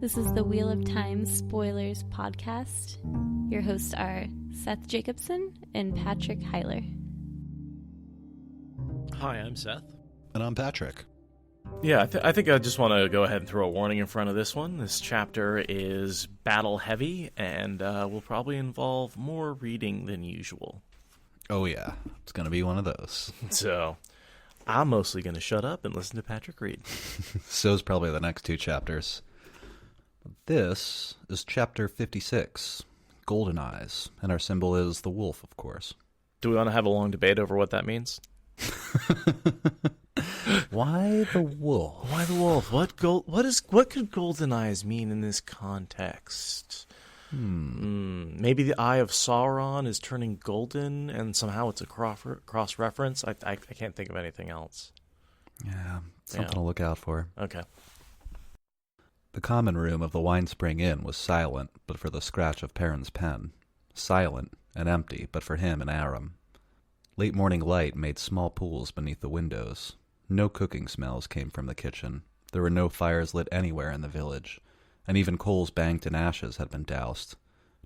This is the Wheel of Time Spoilers podcast. Your hosts are Seth Jacobson and Patrick Heiler. Hi, I'm Seth. And I'm Patrick. Yeah, I think I just want to go ahead and throw a warning in front of this one. This chapter is battle heavy and will probably involve more reading than usual. Oh yeah, it's going to be one of those. So, I'm mostly going to shut up and listen to Patrick read. So's probably the next two chapters. This is chapter 56, Goldeneyes, and our symbol is the wolf, of course. Do we want to have a long debate over what that means? Why the wolf? Why the wolf? What could Goldeneyes mean in this context? Maybe the Eye of Sauron is turning golden, and somehow it's a cross-reference. I can't think of anything else. Yeah, something to look out for. Okay. The common room of the Winespring Inn was silent, but for the scratch of Perrin's pen. Silent and empty, but for him and Aram. Late morning light made small pools beneath the windows. No cooking smells came from the kitchen. There were no fires lit anywhere in the village, and even coals banked in ashes had been doused.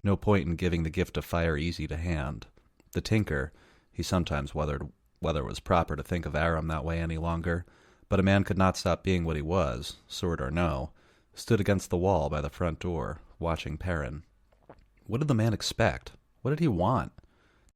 No point in giving the gift of fire easy to hand. The tinker, he sometimes wondered whether it was proper to think of Aram that way any longer, but a man could not stop being what he was, sword or no, stood against the wall by the front door, watching Perrin. What did the man expect? What did he want?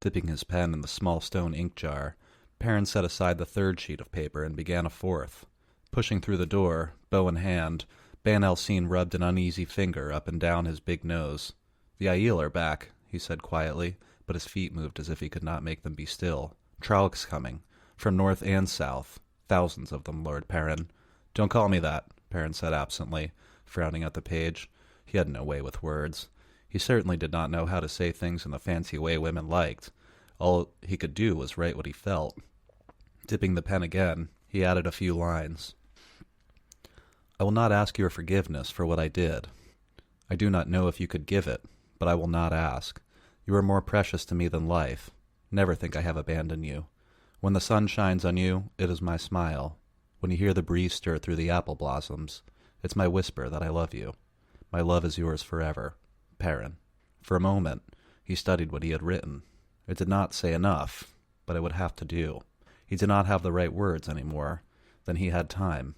Dipping his pen in the small stone ink jar, Perrin set aside the third sheet of paper and began a fourth. Pushing through the door, bow in hand, Ban Elsine rubbed an uneasy finger up and down his big nose. "The Aiel are back," he said quietly, but his feet moved as if he could not make them be still. "Trollocs coming, from north and south. Thousands of them, Lord Perrin." "Don't call me that," Perrin said absently, frowning at the page. He had no way with words. He certainly did not know how to say things in the fancy way women liked. All he could do was write what he felt. Dipping the pen again, he added a few lines. "I will not ask your forgiveness for what I did. I do not know if you could give it, but I will not ask. You are more precious to me than life. Never think I have abandoned you. When the sun shines on you, it is my smile. When you hear the breeze stir through the apple blossoms, it's my whisper that I love you. My love is yours forever. Perrin." For a moment, he studied what he had written. It did not say enough, but it would have to do. He did not have the right words any more. Then he had time.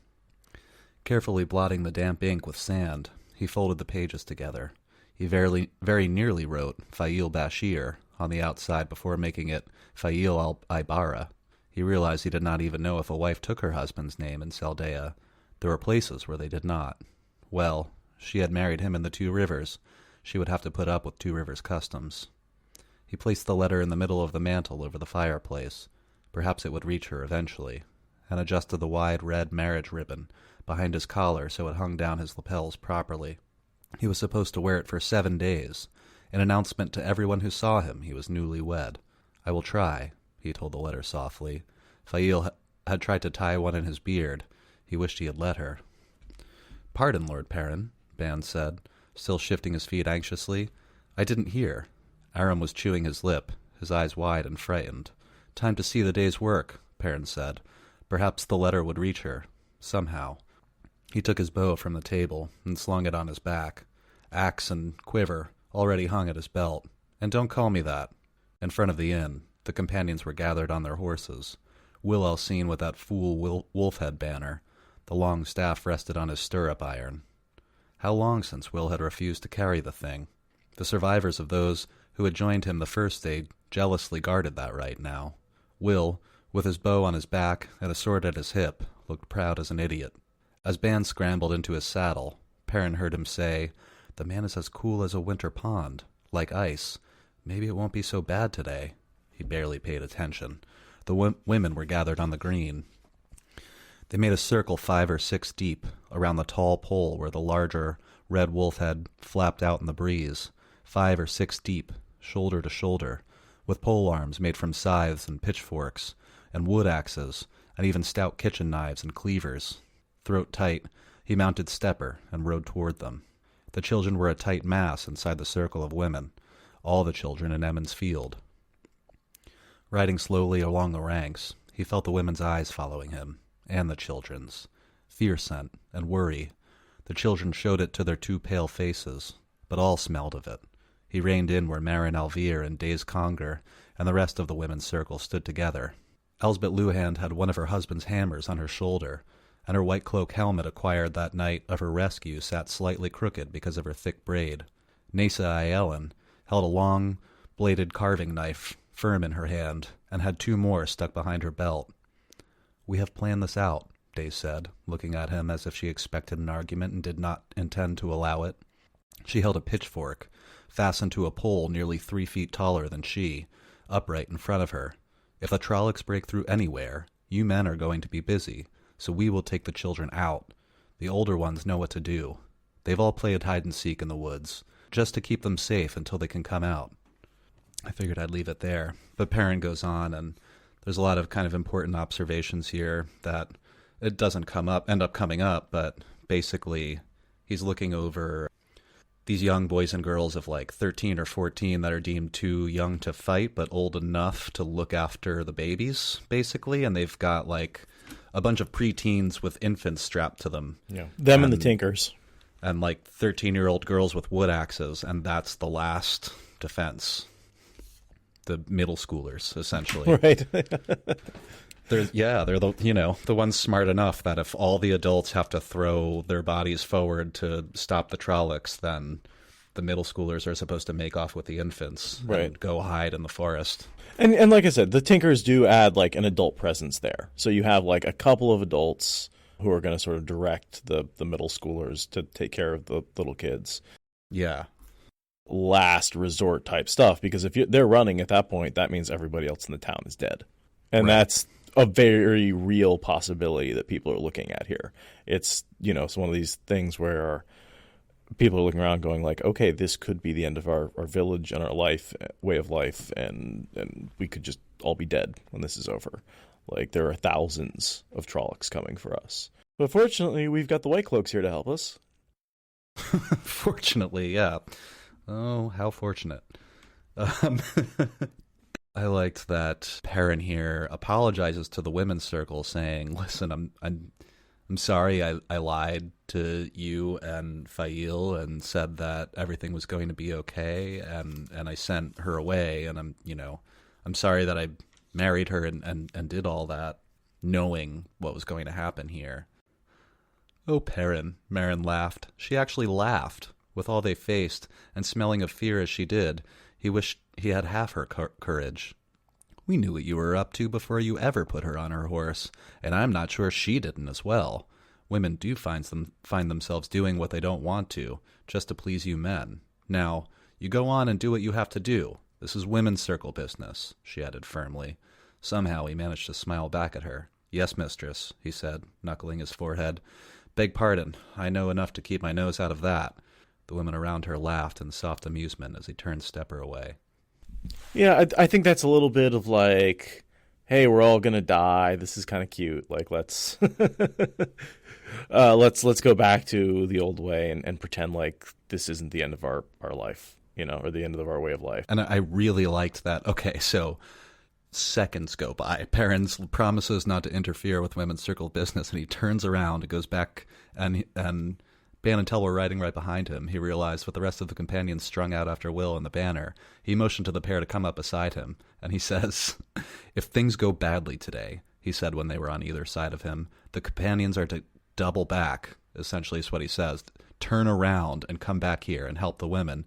Carefully blotting the damp ink with sand, he folded the pages together. He very nearly wrote Fail Bashir on the outside before making it Fail al-Ibara. He realized he did not even know if a wife took her husband's name in Saldea. There were places where they did not. Well, she had married him in the Two Rivers. She would have to put up with Two Rivers customs. He placed the letter in the middle of the mantel over the fireplace. Perhaps it would reach her eventually, and adjusted the wide red marriage ribbon behind his collar so it hung down his lapels properly. He was supposed to wear it for 7 days, an announcement to everyone who saw him he was newly wed. "I will try," he told the letter softly. Fail had tried to tie one in his beard. He wished he had let her. "Pardon, Lord Perrin," Ban said, still shifting his feet anxiously. "I didn't hear." Aram was chewing his lip, his eyes wide and frightened. "Time to see the day's work," Perrin said. Perhaps the letter would reach her, somehow. He took his bow from the table and slung it on his back. Axe and quiver already hung at his belt. "And don't call me that." In front of the inn, the companions were gathered on their horses. Will Elsine with that fool wolf-head banner. The long staff rested on his stirrup iron. How long since Will had refused to carry the thing? The survivors of those who had joined him the first day jealously guarded that right now. Will, with his bow on his back and a sword at his hip, looked proud as an idiot. As Ban scrambled into his saddle, Perrin heard him say, "The man is as cool as a winter pond, like ice. Maybe it won't be so bad today." He barely paid attention. The women were gathered on the green. They made a circle 5 or 6 deep around the tall pole where the larger red wolf head flapped out in the breeze, 5 or 6 deep, shoulder to shoulder, with pole arms made from scythes and pitchforks, and wood axes, and even stout kitchen knives and cleavers. Throat tight, he mounted Stepper and rode toward them. The children were a tight mass inside the circle of women, all the children in Emonds Field. Riding slowly along the ranks, he felt the women's eyes following him, and the children's. Fear scent and worry. The children showed it to their 2 pale faces, but all smelled of it. He reined in where Marin Alvear and Days Conger and the rest of the women's circle stood together. Elsbeth Luhand had one of her husband's hammers on her shoulder, and her white cloak helmet acquired that night of her rescue sat slightly crooked because of her thick braid. Nasa Aiellen held a long, bladed carving knife firm in her hand, and had 2 more stuck behind her belt. "We have planned this out," Days said, looking at him as if she expected an argument and did not intend to allow it. She held a pitchfork, fastened to a pole nearly 3 feet taller than she, upright in front of her. "If the Trollocs break through anywhere, you men are going to be busy, so we will take the children out. The older ones know what to do. They've all played hide-and-seek in the woods, just to keep them safe until they can come out." I figured I'd leave it there, but Perrin goes on, and there's a lot of kind of important observations here that it doesn't end up coming up, but basically he's looking over these young boys and girls of like 13 or 14 that are deemed too young to fight but old enough to look after the babies, basically, and they've got like a bunch of preteens with infants strapped to them. Yeah, them and the Tinkers. And like 13-year-old girls with wood axes, and that's the last defense. The middle schoolers, essentially. Right. They're the ones smart enough that if all the adults have to throw their bodies forward to stop the Trollocs, then the middle schoolers are supposed to make off with the infants and go hide in the forest. And like I said, the Tinkers do add like an adult presence there. So you have like a couple of adults who are going to sort of direct the middle schoolers to take care of the little kids. Yeah. Last resort type stuff, because if they're running at that point, that means everybody else in the town is dead. And that's a very real possibility that people are looking at here. It's, it's one of these things where people are looking around going like, okay, this could be the end of our village and our way of life, and we could just all be dead when this is over. Like, there are thousands of Trollocs coming for us. But fortunately, we've got the White Cloaks here to help us. Fortunately, yeah. Oh, how fortunate. I liked that Perrin here apologizes to the women's circle, saying, "Listen, I'm sorry I lied to you and Fail and said that everything was going to be okay, and I sent her away, and I'm sorry that I married her and did all that, knowing what was going to happen here." "Oh, Perrin," Marin laughed. She actually laughed. With all they faced, and smelling of fear as she did, he wished he had half her courage. "We knew what you were up to before you ever put her on her horse, and I'm not sure she didn't as well. Women do find themselves doing what they don't want to, just to please you men. Now, you go on and do what you have to do. This is women's circle business," she added firmly. Somehow he managed to smile back at her. "Yes, mistress," he said, knuckling his forehead. "Beg pardon, I know enough to keep my nose out of that." The women around her laughed in soft amusement as he turned Stepper away. Yeah, I think that's a little bit of like, hey, we're all gonna die. This is kind of cute. Like, let's let's go back to the old way and pretend like this isn't the end of our life, or the end of our way of life. And I really liked that. Okay, so seconds go by. Perrin promises not to interfere with women's circle business, and he turns around and goes back, and Ban and Tell were riding right behind him. He realized with the rest of the companions strung out after Will and the banner, he motioned to the pair to come up beside him, and he says, "If things go badly today," he said when they were on either side of him, "the companions are to double back," essentially is what he says, "turn around and come back here and help the women."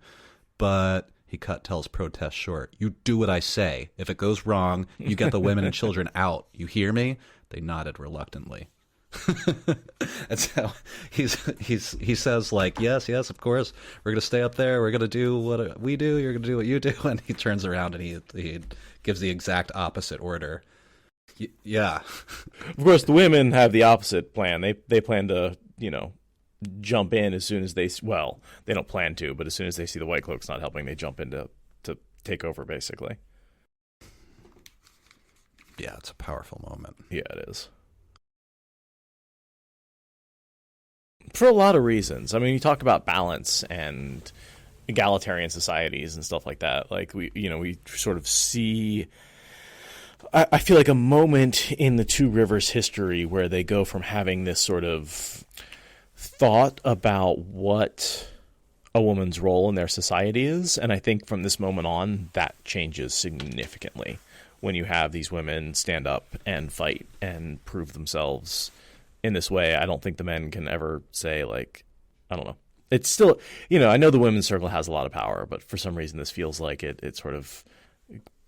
But he cut Tell's protest short. "You do what I say. If it goes wrong, you get the women and children out. You hear me?" They nodded reluctantly. That's how he says, like, yes, of course, we're going to stay up there, we're going to do what we do, you're going to do what you do, and he turns around and he gives the exact opposite order. Yeah. Of course, the women have the opposite plan. They plan to, jump in as soon as they don't plan to, but as soon as they see the White Cloaks not helping, they jump in to take over, basically. Yeah, it's a powerful moment. Yeah, it is. For a lot of reasons. I mean, you talk about balance and egalitarian societies and stuff like that. Like, we sort of see, I feel like, a moment in the Two Rivers history where they go from having this sort of thought about what a woman's role in their society is, and I think from this moment on, that changes significantly when you have these women stand up and fight and prove themselves in this way. I don't think the men can ever say, like, I don't know. It's still, I know the women's circle has a lot of power, but for some reason this feels like it sort of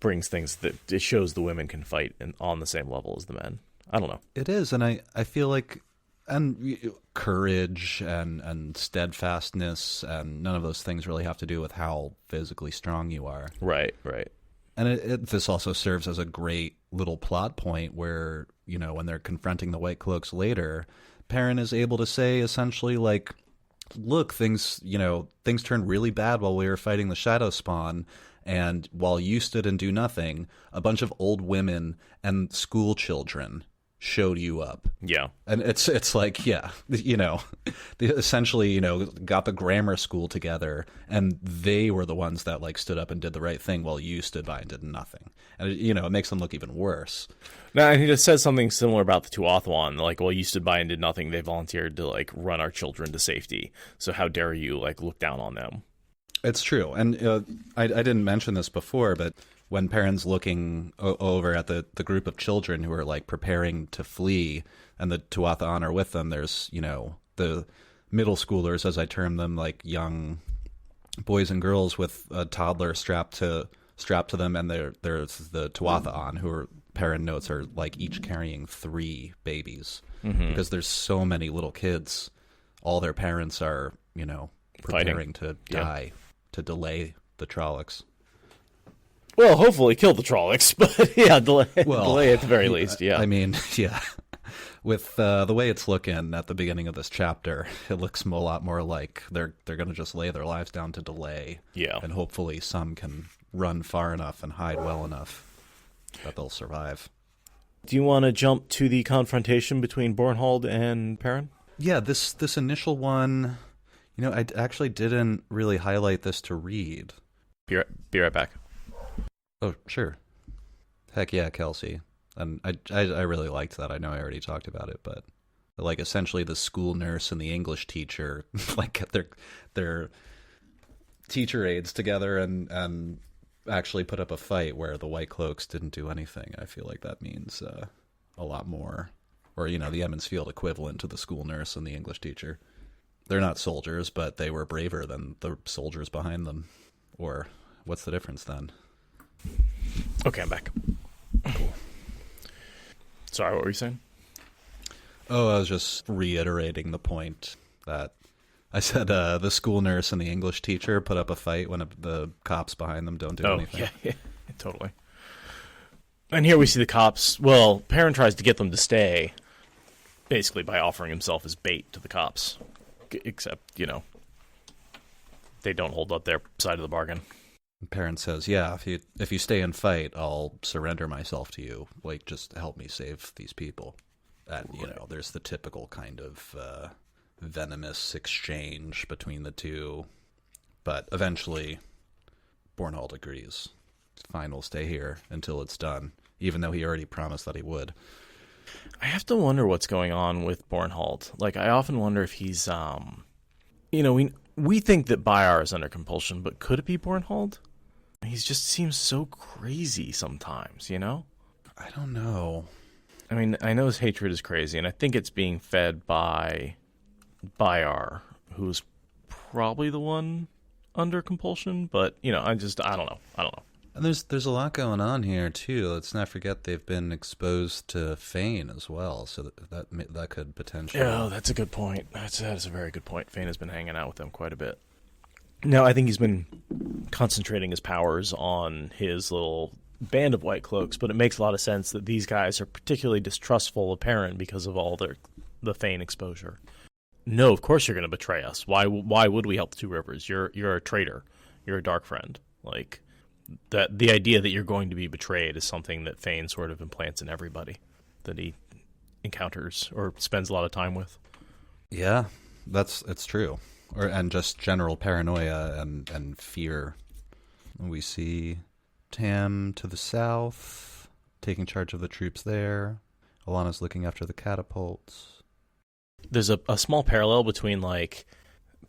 brings things that it shows the women can fight on the same level as the men. I don't know. It is, and I feel like, and courage and steadfastness, and none of those things really have to do with how physically strong you are. Right. And this also serves as a great little plot point where, when they're confronting the White Cloaks later, Perrin is able to say essentially, like, look, things turned really bad while we were fighting the Shadowspawn, and while you stood and do nothing, a bunch of old women and school children showed you up. Yeah. And it's like, yeah, they essentially, got the grammar school together, and they were the ones that, like, stood up and did the right thing while you stood by and did nothing. And, it makes them look even worse. No, and he just says something similar about the Tuatha'an, like, well, you stood by and did nothing. They volunteered to, like, run our children to safety. So how dare you, like, look down on them? It's true. And I didn't mention this before, but when Perrin's looking over at the group of children who are, like, preparing to flee, and the Tuatha'an are with them, there's, the middle schoolers, as I term them, like young boys and girls with a toddler strapped to them, and there's the Tuatha'an, who are, Perrin notes, are, like, each carrying 3 babies. Mm-hmm. Because there's so many little kids. All their parents are, preparing to die to delay the Trollocs. Well, hopefully kill the Trollocs, but yeah, delay at the very least, yeah. I mean, yeah. With the way it's looking at the beginning of this chapter, it looks a lot more like they're going to just lay their lives down to delay. Yeah. And hopefully some can run far enough and hide well enough that they'll survive. Do you want to jump to the confrontation between Bornhold and Perrin? Yeah, this initial one, I actually didn't really highlight this to read. Be right back. Oh, sure. Heck yeah, Kelsey. And I really liked that. I know I already talked about it, but, like, essentially the school nurse and the English teacher, like, get their teacher aides together and actually put up a fight where the White Cloaks didn't do anything. I feel like that means a lot more. Or, the Emonds Field equivalent to the school nurse and the English teacher. They're not soldiers, but they were braver than the soldiers behind them. Or what's the difference then? Okay, I'm back. Cool. Sorry, what were you saying? Oh, I was just reiterating the point that I said the school nurse and the English teacher put up a fight when the cops behind them don't do anything. Yeah, totally. And here we see the cops. Well, Perrin tries to get them to stay, basically by offering himself as bait to the cops. Except, they don't hold up their side of the bargain. Perrin says, yeah, if you stay and fight, I'll surrender myself to you. Like, just help me save these people. And, there's the typical kind of venomous exchange between the two. But eventually, Bornhold agrees. Fine, we'll stay here until it's done, even though he already promised that he would. I have to wonder what's going on with Bornhold. Like, I often wonder if he's, we think that Bayar is under compulsion, but could it be Bornhold? He just seems so crazy sometimes, I don't know. I mean, I know his hatred is crazy, and I think it's being fed by Bayar, who's probably the one under compulsion, but, I don't know. And there's a lot going on here, too. Let's not forget they've been exposed to Fane as well, so that could potentially... Yeah, that's a good point. That's a very good point. Fane has been hanging out with them quite a bit. Now, I think he's been concentrating his powers on his little band of White Cloaks, but it makes a lot of sense that these guys are particularly distrustful of Perrin because of all the Fane exposure. No, of course you're going to betray us. Why would we help the Two Rivers? You're a traitor. You're a dark friend. Like, that the idea that you're going to be betrayed is something that Fane sort of implants in everybody that he encounters or spends a lot of time with. Yeah, it's true. And just general paranoia and fear. We see Tam to the south, taking charge of the troops there. Alana's looking after the catapults. There's a small parallel between, like,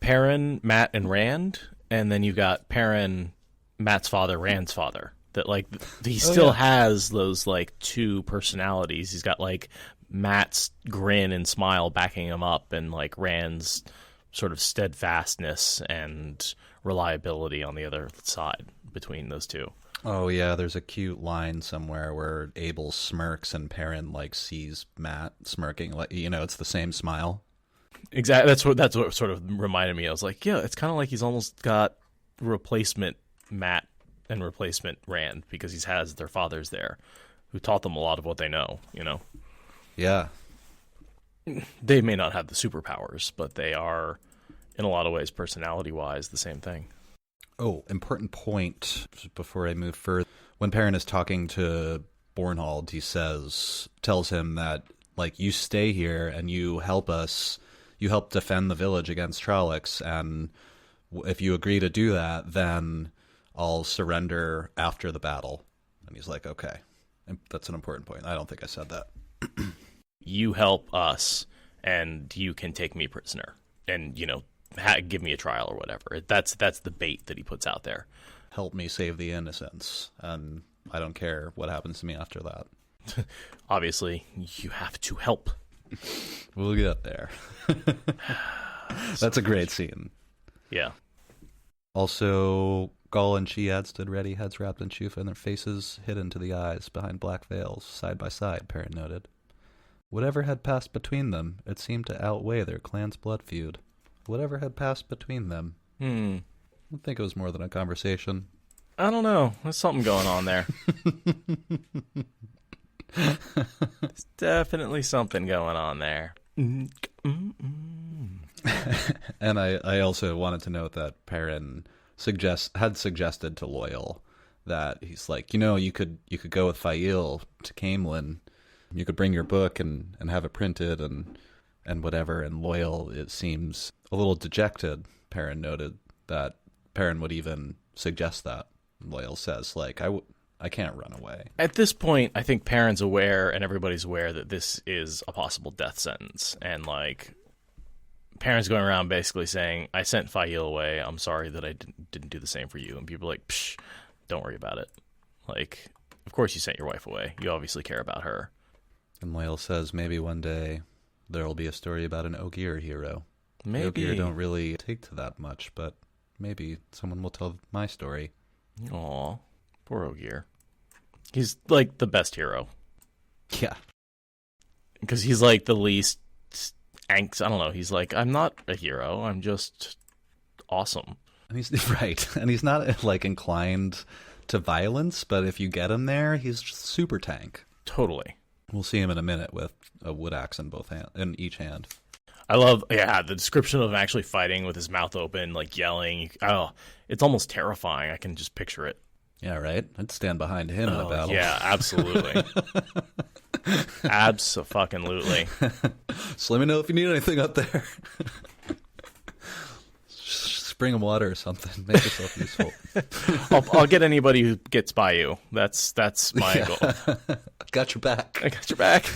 Perrin, Matt, and Rand, and then you've got Perrin, Matt's father, Rand's father. That, like, he still has those, like, two personalities. He's got, like, Matt's grin and smile backing him up, and, like, Rand's sort of steadfastness and reliability on the other side between those two. Oh, yeah, there's a cute line somewhere where Abel smirks and Perrin, like, sees Matt smirking. Like, you know, it's the same smile. Exactly. That's what sort of reminded me. I was like, yeah, it's kind of like he's almost got replacement Matt and replacement Rand, because he has their fathers there who taught them a lot of what they know, you know? Yeah. They may not have the superpowers, but they are, in a lot of ways, personality-wise, the same thing. Oh, important point before I move further. When Perrin is talking to Bornhold, he tells him that, like, you stay here and you help us, you help defend the village against Trollocs, and if you agree to do that, then I'll surrender after the battle. And he's like, okay. And that's an important point. I don't think I said that. You help us, and you can take me prisoner, and, you know, give me a trial or whatever. That's the bait that he puts out there. Help me save the innocents, and I don't care what happens to me after that. Obviously, you have to help. We'll get there. That's a great scene. Yeah. Also, Gaul and Chiad stood ready, heads wrapped in chufa and their faces hidden to the eyes behind black veils, side by side, Perrin noted. Whatever had passed between them, it seemed to outweigh their clan's blood feud. Whatever had passed between them. I don't think it was more than a conversation. I don't know. There's something going on there. There's definitely something going on there. And I also wanted to note that Perrin had suggested to Loyal that he's like, you know, you could go with Fail to Camelin. You could bring your book and have it printed and whatever. And Loyal, it seems a little dejected. Perrin noted that Perrin would even suggest that. Loyal says, like, I can't run away. At this point, I think Perrin's aware and everybody's aware that this is a possible death sentence. And, like, Perrin's going around basically saying, I sent Fail away. I'm sorry that I didn't do the same for you. And people are like, psh, don't worry about it. Like, of course you sent your wife away. You obviously care about her. And Loyal says maybe one day there will be a story about an Ogier hero. Maybe. Ogier don't really take to that much, but maybe someone will tell my story. Aw, poor Ogier. He's, like, the best hero. Yeah. Because he's, like, the least angst. I don't know. He's like, I'm not a hero. I'm just awesome. And he's right. And he's not, like, inclined to violence, but if you get him there, he's just super tank. Totally. We'll see him in a minute with a wood axe in each hand. I love, the description of him actually fighting with his mouth open, like yelling. Oh, it's almost terrifying. I can just picture it. Yeah, right? I'd stand behind him in a battle. Yeah, absolutely. Abso-fucking-lutely. So let me know if you need anything up there. Just bring him water or something. Make yourself useful. I'll get anybody who gets by you. That's my goal. Got your back. I got your back.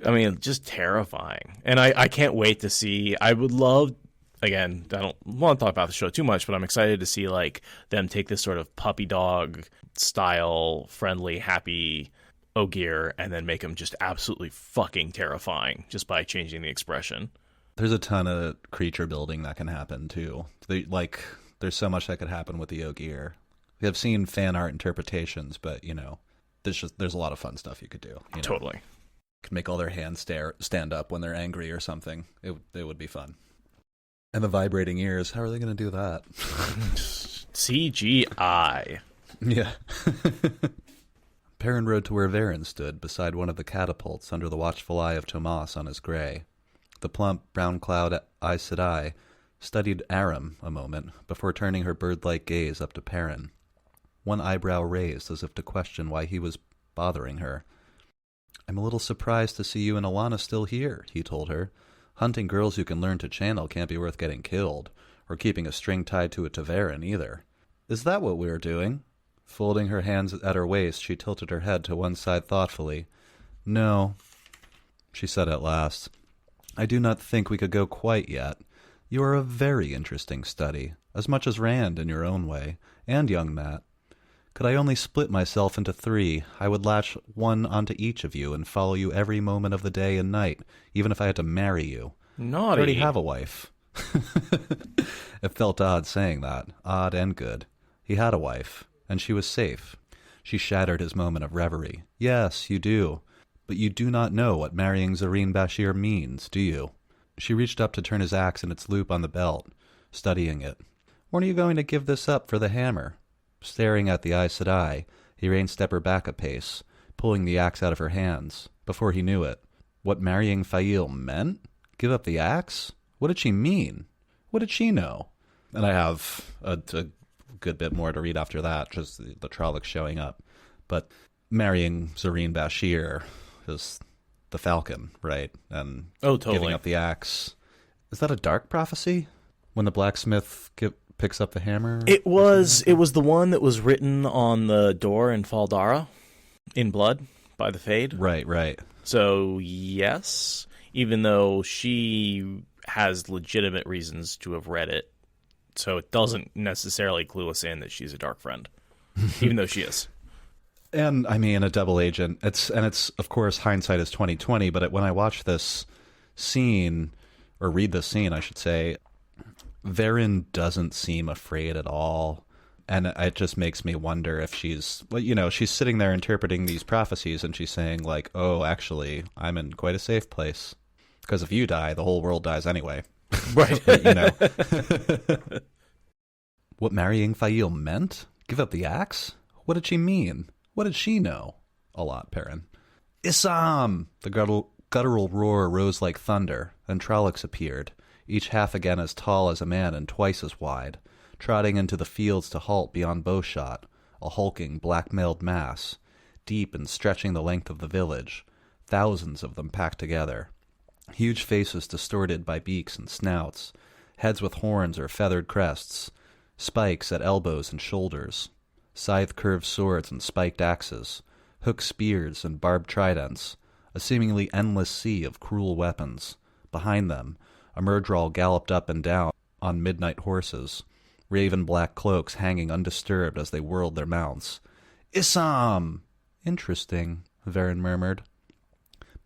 I mean, just terrifying. And I can't wait to see. I would love, again, I don't want to talk about the show too much, but I'm excited to see, like, them take this sort of puppy dog style, friendly, happy Ogier and then make him just absolutely fucking terrifying just by changing the expression. There's a ton of creature building that can happen too. There's so much that could happen with the Ogier. We have seen fan art interpretations, but, you know, there's a lot of fun stuff you could do. You know? Totally. Could make all their hands stand up when they're angry or something. It would be fun. And the vibrating ears, how are they going to do that? CGI. Yeah. Perrin rode to where Verin stood, beside one of the catapults under the watchful eye of Tomas on his grey. The plump, brown-cloud Aes Sedai studied Aram a moment before turning her bird-like gaze up to Perrin. One eyebrow raised as if to question why he was bothering her. I'm a little surprised to see you and Alana still here, he told her. Hunting girls who can learn to channel can't be worth getting killed, or keeping a string tied to a Verin either. Is that what we're doing? Folding her hands at her waist, she tilted her head to one side thoughtfully. No. she said at last. "I do not think we could go quite yet. You are a very interesting study, as much as Rand in your own way, and young Matt. Could I only split myself into 3, I would latch one onto each of you and follow you every moment of the day and night, even if I had to marry you. Naughty. I already have a wife." It felt odd saying that, odd and good. He had a wife, and she was safe. She shattered his moment of reverie. "Yes, you do. But you do not know what marrying Zareen Bashir means, do you?" She reached up to turn his axe in its loop on the belt, studying it. "When are you going to give this up for the hammer?" Staring at the Aes Sedai, he step her back a pace, pulling the axe out of her hands. Before he knew it, what marrying Fail meant? Give up the axe? What did she mean? What did she know? And I have a good bit more to read after that, just the Trollocs showing up. But marrying Zareen Bashir is the Falcon, right? And totally. Giving up the axe. Is that a dark prophecy? When the blacksmith picks up the hammer? It was the one that was written on the door in Faldara in blood by the Fade. Right. So, yes, even though she has legitimate reasons to have read it, so it doesn't necessarily clue us in that she's a dark friend, even though she is. And I mean, a double agent. It's of course hindsight is 2020. But when I watch this scene, or read this scene, I should say, Verin doesn't seem afraid at all, and it just makes me wonder if she's sitting there interpreting these prophecies, and she's saying like, "Oh, actually, I'm in quite a safe place, because if you die, the whole world dies anyway." Right. What marrying Fail meant? Give up the axe? What did she mean? What did she know? A lot, Perrin. "ISAM!" The guttural roar rose like thunder, and Trollocs appeared, each half again as tall as a man and twice as wide, trotting into the fields to halt beyond bowshot, a hulking, black-mailed mass, deep and stretching the length of the village, thousands of them packed together. Huge faces distorted by beaks and snouts, heads with horns or feathered crests, spikes at elbows and shoulders, scythe-curved swords and spiked axes, hooked spears and barbed tridents, a seemingly endless sea of cruel weapons. Behind them, a Murdral galloped up and down on midnight horses, raven-black cloaks hanging undisturbed as they whirled their mounts. "ISAM!" "Interesting," Verin murmured.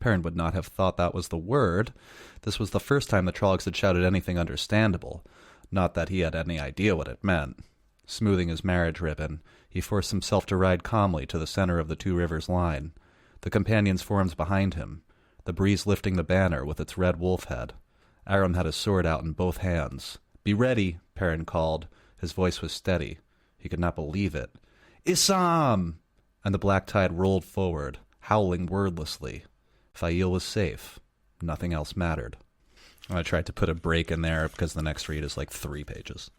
Perrin would not have thought that was the word. This was the first time the Trollocs had shouted anything understandable, not that he had any idea what it meant. Smoothing his marriage ribbon, he forced himself to ride calmly to the center of the Two Rivers line, the companions' forms behind him, the breeze lifting the banner with its red wolf head. Aram had his sword out in both hands. "Be ready," Perrin called. His voice was steady. He could not believe it. "ISAM!" And the black tide rolled forward, howling wordlessly. Fail was safe. Nothing else mattered. I tried to put a break in there because the next read is like 3 pages.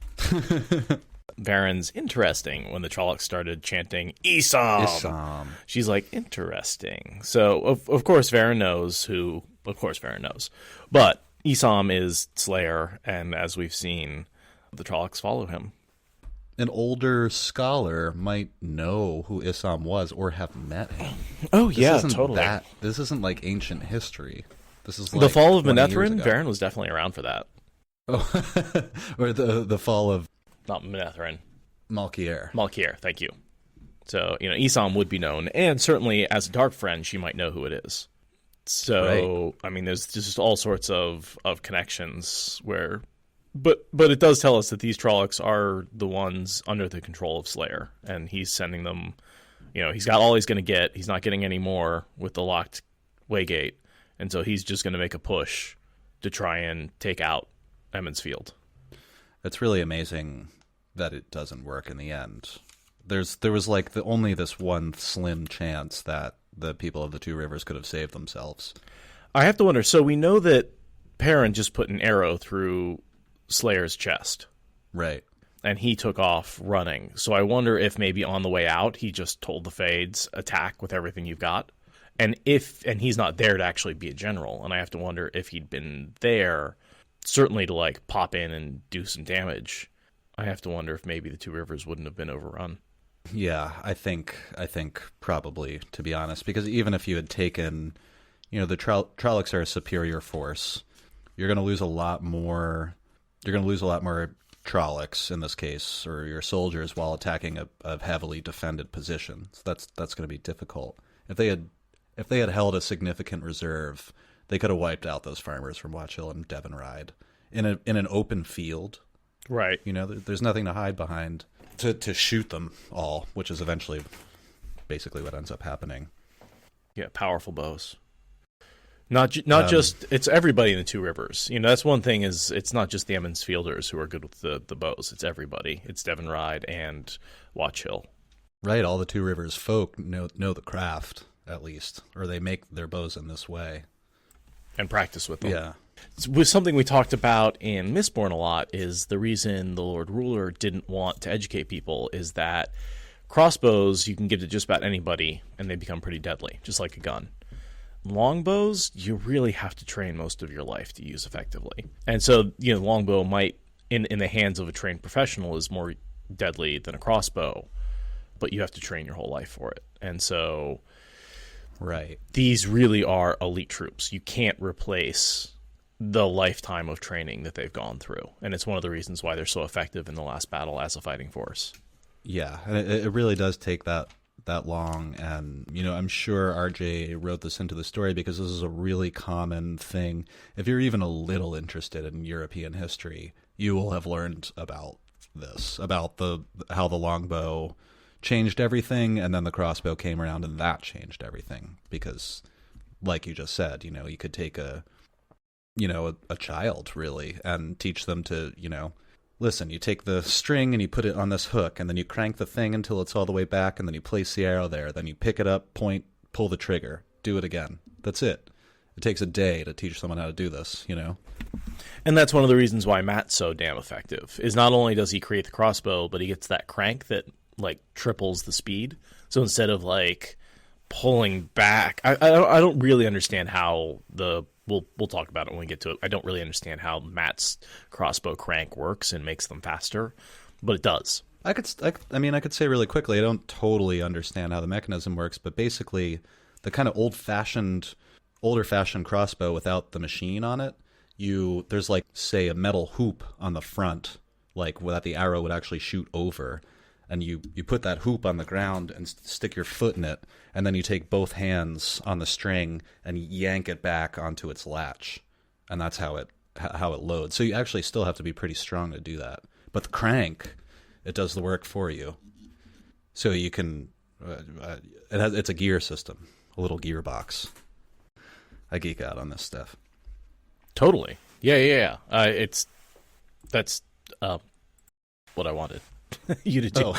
Verin's interesting when the Trollocs started chanting ISAM. ISAM. She's like, interesting. So, of course, Verin knows who... Of course, Verin knows. But ISAM is Slayer, and as we've seen, the Trollocs follow him. An older scholar might know who ISAM was or have met him. Oh, yeah, totally. This isn't like ancient history. This is like the fall of 20 years Manetheren. ago. Verin was definitely around for that. Oh, or the fall of... Not Manetheren. Malkier. Malkier, thank you. So, ISAM would be known, and certainly as a dark friend, she might know who it is. So, right. I mean, there's just all sorts of connections where... But it does tell us that these Trollocs are the ones under the control of Slayer, and he's sending them... he's got all he's going to get. He's not getting any more with the locked Waygate, and so he's just going to make a push to try and take out Emonds Field. It's really amazing that it doesn't work in the end. There was like only this one slim chance that the people of the Two Rivers could have saved themselves. I have to wonder, so we know that Perrin just put an arrow through Slayer's chest. Right. And he took off running. So I wonder if maybe on the way out he just told the Fades, attack with everything you've got. And he's not there to actually be a general. And I have to wonder if he'd been there, certainly to like pop in and do some damage. I have to wonder if maybe the Two Rivers wouldn't have been overrun. Yeah, I think probably, to be honest, because even if you had taken, the Trollocs are a superior force. You're going to lose a lot more. You're going to lose a lot more Trollocs in this case, or your soldiers, while attacking a heavily defended position. So that's going to be difficult. If they had held a significant reserve, they could have wiped out those farmers from Watch Hill and Devin Ride in an open field. Right. There's nothing to hide behind to shoot them all, which is eventually basically what ends up happening. Yeah, powerful bows. Not just, it's everybody in the Two Rivers. That's one thing, is it's not just the Emonds Fielders who are good with the bows. It's everybody. It's Devin Ride and Watch Hill. Right, all the Two Rivers folk know the craft, at least, or they make their bows in this way. And practice with them. Yeah. With something we talked about in Mistborn a lot is the reason the Lord Ruler didn't want to educate people is that crossbows you can give to just about anybody and they become pretty deadly, just like a gun. Longbows, you really have to train most of your life to use effectively. And so, longbow might, in the hands of a trained professional, is more deadly than a crossbow, but you have to train your whole life for it. And so, right, these really are elite troops. You can't replace the lifetime of training that they've gone through. And it's one of the reasons why they're so effective in the last battle as a fighting force. Yeah, and it really does take that long, and I'm sure RJ wrote this into the story because this is a really common thing. If you're even a little interested in European history, you will have learned about this, about how the longbow changed everything, and then the crossbow came around and that changed everything, because like you just said, you could take a child really and teach them to, listen, you take the string and you put it on this hook, and then you crank the thing until it's all the way back, and then you place the arrow there. Then you pick it up, point, pull the trigger, do it again. That's it. It takes a day to teach someone how to do this, And that's one of the reasons why Matt's so damn effective, is not only does he create the crossbow, but he gets that crank that, triples the speed. So instead of, pulling back, I don't really understand how We'll talk about it when we get to it. I don't really understand how Matt's crossbow crank works and makes them faster, but it does. I could say really quickly, I don't totally understand how the mechanism works, but basically the kind of older fashioned crossbow without the machine on it, there's say a metal hoop on the front, that the arrow would actually shoot over. And you put that hoop on the ground and stick your foot in it, and then you take both hands on the string and yank it back onto its latch, and that's how it loads. So you actually still have to be pretty strong to do that. But the crank, it does the work for you. So you can, it's a gear system, a little gearbox. I geek out on this stuff. Totally. Yeah. That's what I wanted. You did too. Oh.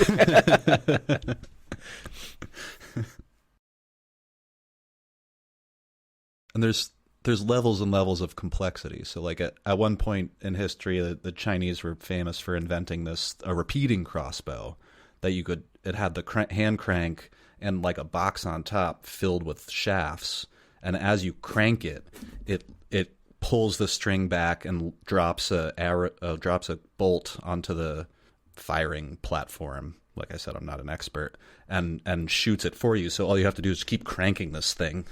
And there's levels and levels of complexity. So at one point in history, the Chinese were famous for inventing a repeating crossbow that it had the hand crank and a box on top filled with shafts, and as you crank it pulls the string back and drops a bolt onto the firing platform. Like I said, I'm not an expert, and shoots it for you. So all you have to do is keep cranking this thing,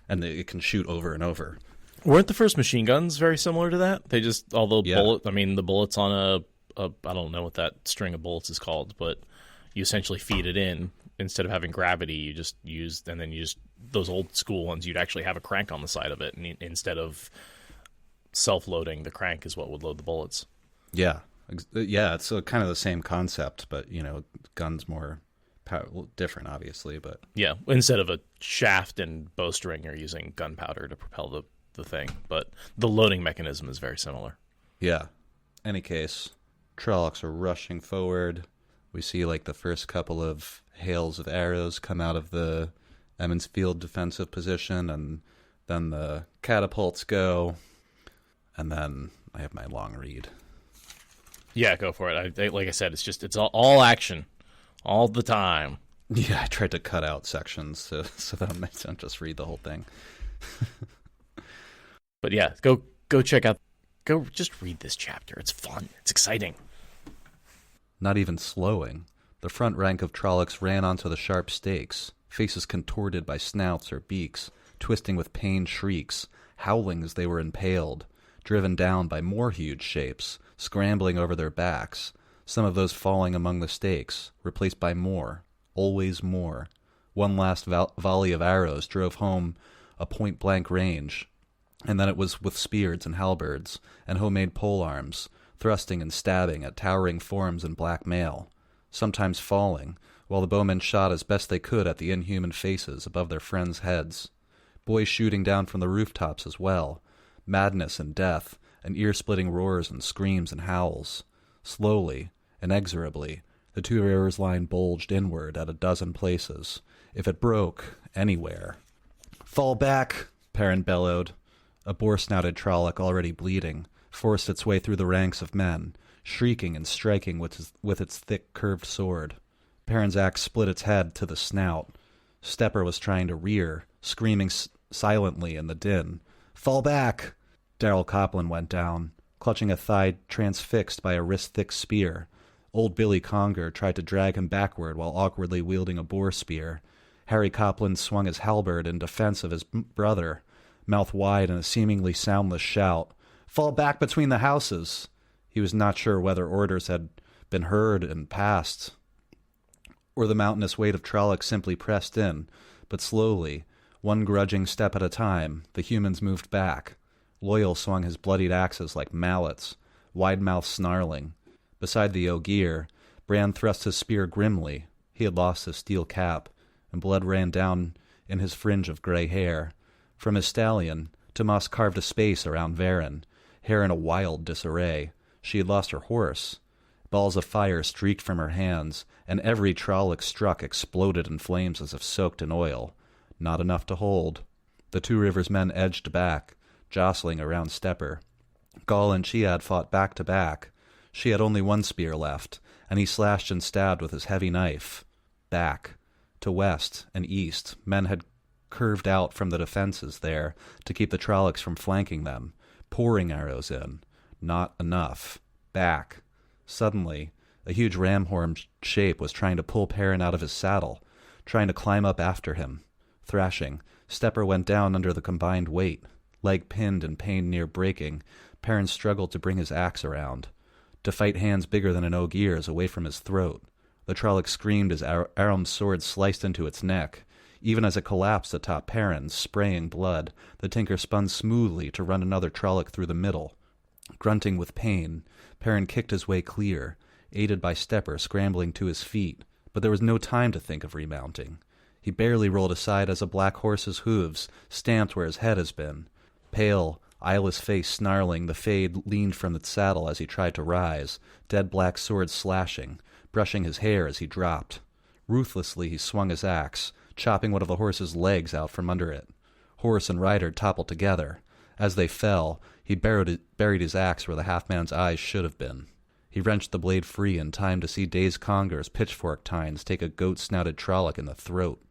and it can shoot over and over. Weren't the first machine guns very similar to that? They just, the bullets on a I don't know what that string of bullets is called, but you essentially feed it in. Instead of having gravity, you just used, and then those old school ones, you'd actually have a crank on the side of it, and instead of self-loading, the crank is what would load the bullets. Yeah. Yeah, it's kind of the same concept, but guns more different, obviously. But yeah, instead of a shaft and bowstring, you're using gunpowder to propel the thing. But the loading mechanism is very similar. Yeah. Any case, Trollocs are rushing forward. We see the first couple of hails of arrows come out of the Emonds Field defensive position, and then the catapults go, and then I have my long read. Yeah, go for it. Like I said, it's all action, all the time. Yeah, I tried to cut out sections so that I don't just read the whole thing. But yeah, go check out. Go just read this chapter. It's fun. It's exciting. Not even slowing, the front rank of Trollocs ran onto the sharp stakes, faces contorted by snouts or beaks, twisting with pained shrieks, howling as they were impaled, driven down by more huge shapes, scrambling over their backs, some of those falling among the stakes, replaced by more, always more. One last volley of arrows drove home a point-blank range, and then it was with spears and halberds and homemade polearms, thrusting and stabbing at towering forms in black mail, sometimes falling, while the bowmen shot as best they could at the inhuman faces above their friends' heads. Boys shooting down from the rooftops as well, madness and death, and ear-splitting roars and screams and howls. Slowly, inexorably, the Two Rivers line bulged inward at a dozen places. If it broke, anywhere. "Fall back!" Perrin bellowed. A boar-snouted Trolloc, already bleeding, forced its way through the ranks of men, shrieking and striking with its thick, curved sword. Perrin's axe split its head to the snout. Stepper was trying to rear, screaming silently in the din. "Fall back!" Darrell Copland went down, clutching a thigh transfixed by a wrist-thick spear. Old Billy Conger tried to drag him backward while awkwardly wielding a boar spear. Harry Copland swung his halberd in defense of his brother, mouth wide in a seemingly soundless shout. "Fall back between the houses!" He was not sure whether orders had been heard and passed, or the mountainous weight of Trolloc simply pressed in, but slowly, one grudging step at a time, the humans moved back. Loyal swung his bloodied axes like mallets, wide-mouthed snarling. Beside the Ogier, Bran thrust his spear grimly. He had lost his steel cap, and blood ran down in his fringe of gray hair. From his stallion, Tomas carved a space around Verin, hair in a wild disarray. She had lost her horse. Balls of fire streaked from her hands, and every Trolloc struck exploded in flames as if soaked in oil. Not enough to hold. The Two Rivers men edged back, jostling around Stepper. Gaul and Chiad fought back to back. She had only one spear left, and he slashed and stabbed with his heavy knife. Back. To west and east, men had curved out from the defenses there to keep the Trollocs from flanking them, pouring arrows in. Not enough. Back. Suddenly, a huge ram-horn shape was trying to pull Perrin out of his saddle, trying to climb up after him. Thrashing, Stepper went down under the combined weight. Leg pinned and pain near breaking, Perrin struggled to bring his axe around, to fight hands bigger than an Ogier's away from his throat. The Trolloc screamed as Aram's sword sliced into its neck. Even as it collapsed atop Perrin, spraying blood, the Tinker spun smoothly to run another Trolloc through the middle. Grunting with pain, Perrin kicked his way clear, aided by Stepper scrambling to his feet, but there was no time to think of remounting. He barely rolled aside as a black horse's hooves stamped where his head has been. Pale, eyeless face snarling, the Fade leaned from its saddle as he tried to rise, dead black sword slashing, brushing his hair as he dropped. Ruthlessly he swung his axe, chopping one of the horse's legs out from under it. Horse and rider toppled together. As they fell, he buried his axe where the half-man's eyes should have been. He wrenched the blade free in time to see dazed Conger's pitchfork tines take a goat-snouted Trolloc in the throat.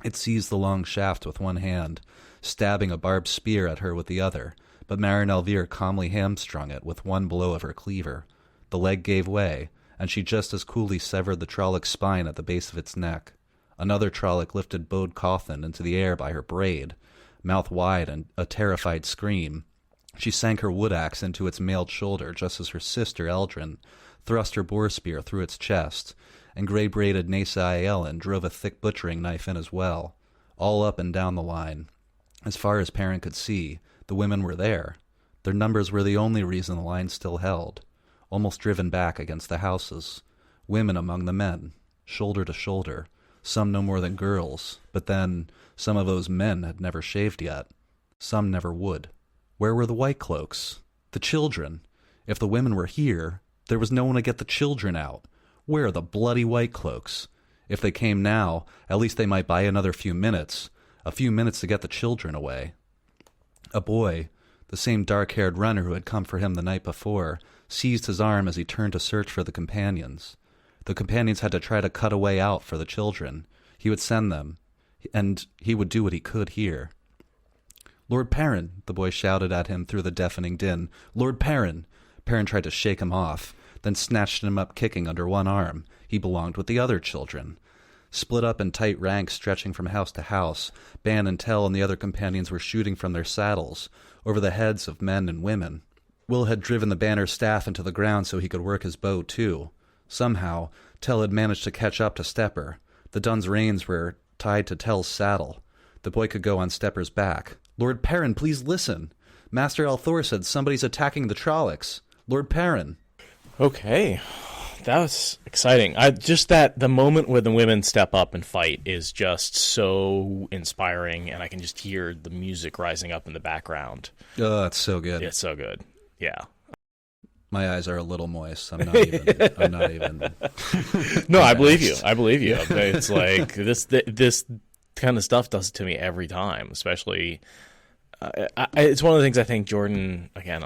It seized the long shaft with one hand, stabbing a barbed spear at her with the other, but Marin Elvire calmly hamstrung it with one blow of her cleaver. The leg gave way, and she just as coolly severed the Trolloc's spine at the base of its neck. Another Trolloc lifted Bode Cawthon into the air by her braid. Mouth wide and a terrified scream, she sank her wood-axe into its mailed shoulder just as her sister Eldrin thrust her boar spear through its chest, and gray-braided Nasa Ellen drove a thick butchering knife in as well. All up and down the line. As far as Perrin could see, the women were there. Their numbers were the only reason the line still held, almost driven back against the houses. Women among the men, shoulder to shoulder, some no more than girls, but then some of those men had never shaved yet. Some never would. Where were the white cloaks? The children? If the women were here, there was no one to get the children out. Where are the bloody white cloaks? If they came now, at least they might buy another few minutes. A few minutes to get the children away. A boy, the same dark-haired runner who had come for him the night before, seized his arm as he turned to search for the companions. The companions had to try to cut a way out for the children. He would send them, and he would do what he could here. "Lord Perrin," the boy shouted at him through the deafening din. "Lord Perrin!" Perrin tried to shake him off, then snatched him up kicking under one arm. He belonged with the other children. Split up in tight ranks stretching from house to house, Ban and Tell and the other companions were shooting from their saddles, over the heads of men and women. Will had driven the banner staff into the ground so he could work his bow, too. Somehow, Tell had managed to catch up to Stepper. The Dun's reins were tied to Tell's saddle. The boy could go on Stepper's back. "Lord Perrin, please listen. Master Althor said somebody's attacking the Trollocs. Lord Perrin." Okay. That was exciting. Just the moment where the women step up and fight is just so inspiring, and I can just hear the music rising up in the background. Oh, it's so good. It's so good. Yeah. My eyes are a little moist. I'm not even. No, I believe you. It's like this kind of stuff does it to me every time, especially. It's one of the things I think Jordan. Again,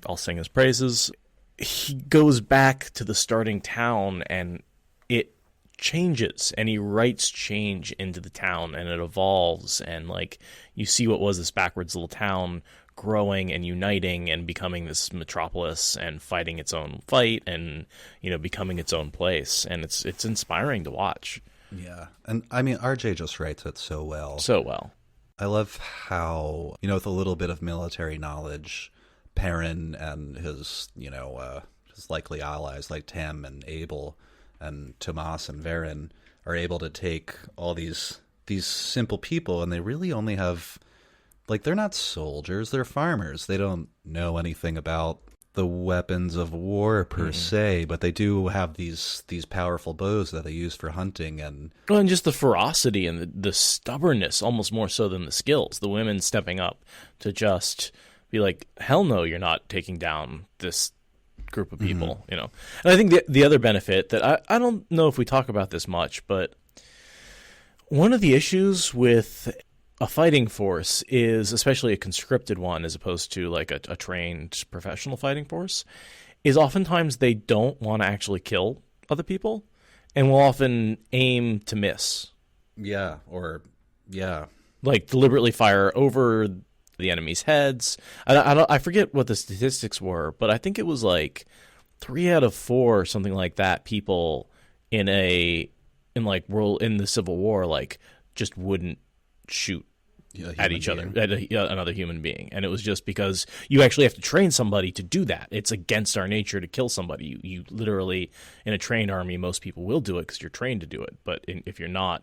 I'll sing his praises. He goes back to the starting town, and it changes, and he writes change into the town, and it evolves, and like you see what was this backwards little town growing and uniting and becoming this metropolis and fighting its own fight and, you know, becoming its own place. And it's inspiring to watch. Yeah. And I mean, RJ just writes it so well. So well. I love how, you know, with a little bit of military knowledge, Perrin and his, you know, his likely allies like Tem and Abel and Tomas and Verin are able to take all these simple people, and they really only have, like, they're not soldiers, they're farmers. They don't know anything about the weapons of war per se, but they do have these powerful bows that they use for hunting. And just the ferocity and the stubbornness, almost more so than the skills. The women stepping up to just be like, hell no, you're not taking down this group of people, you know. And I think the other benefit that I don't know if we talk about this much, but one of the issues with a fighting force is, especially a conscripted one as opposed to like a trained professional fighting force, is oftentimes they don't want to actually kill other people and will often aim to miss. Yeah. Like deliberately fire over the enemy's heads. I forget what the statistics were, but I think it was like 3 out of 4, something like that, people in the Civil War, like, just wouldn't shoot at each other, at another human being. And it was just because you actually have to train somebody to do that. It's against our nature to kill somebody. You literally, in a trained army, most people will do it because you're trained to do it. But if you're not,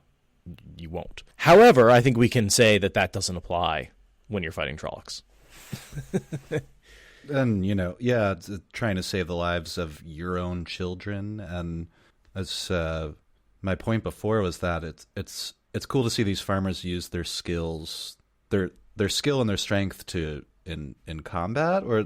you won't. However, I think we can say that doesn't apply when you're fighting Trollocs. And, you know, yeah, trying to save the lives of your own children. And as my point before was that it's cool to see these farmers use their skills, their skill and their strength in combat. Or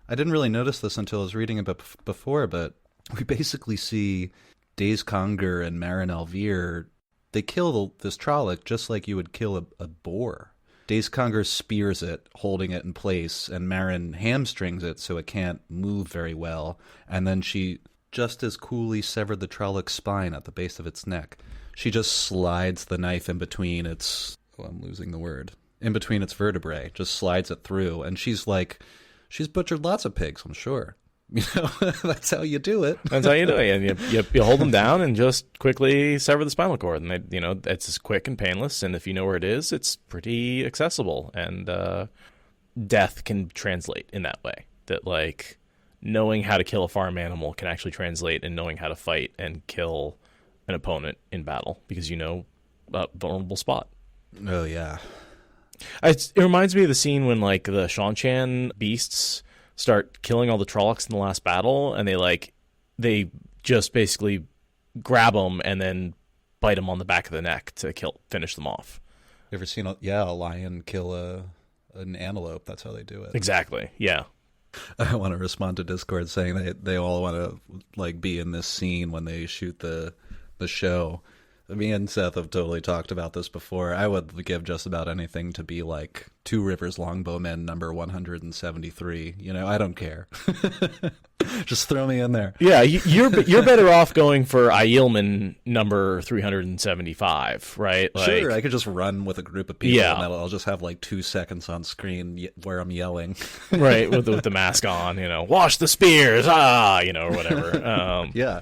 I didn't really notice this until I was reading it before, but we basically see Daze Conger and Marin Alvir, they kill this Trolloc just like you would kill a boar. Daze Conger spears it, holding it in place, and Marin hamstrings it so it can't move very well, and then she just as coolly severed the Trolloc's spine at the base of its neck. She just slides the knife in between its vertebrae, just slides it through, and she's butchered lots of pigs, I'm sure. You know, that's how you do it. That's how you do it. And you hold them down and just quickly sever the spinal cord. And, it's just quick and painless. And if you know where it is, it's pretty accessible. And death can translate in that way. That, like, knowing how to kill a farm animal can actually translate in knowing how to fight and kill an opponent in battle. Because you know a vulnerable spot. Oh, yeah. It reminds me of the scene when, like, the Shanchan beasts start killing all the Trollocs in the last battle, and they just basically grab them and then bite them on the back of the neck to finish them off. You ever seen a lion kill an antelope? That's how they do it. Exactly. Yeah. I want to respond to Discord saying they all want to, like, be in this scene when they shoot the show. Me and Seth have totally talked about this before. I would give just about anything to be like Two Rivers Longbowmen number 173. You know, I don't care. Just throw me in there. Yeah, you're better off going for Aielman number 375, right? Like, sure, I could just run with a group of people, and I'll just have like 2 seconds on screen where I'm yelling. Right, with the mask on, wash the spears, or whatever. Yeah.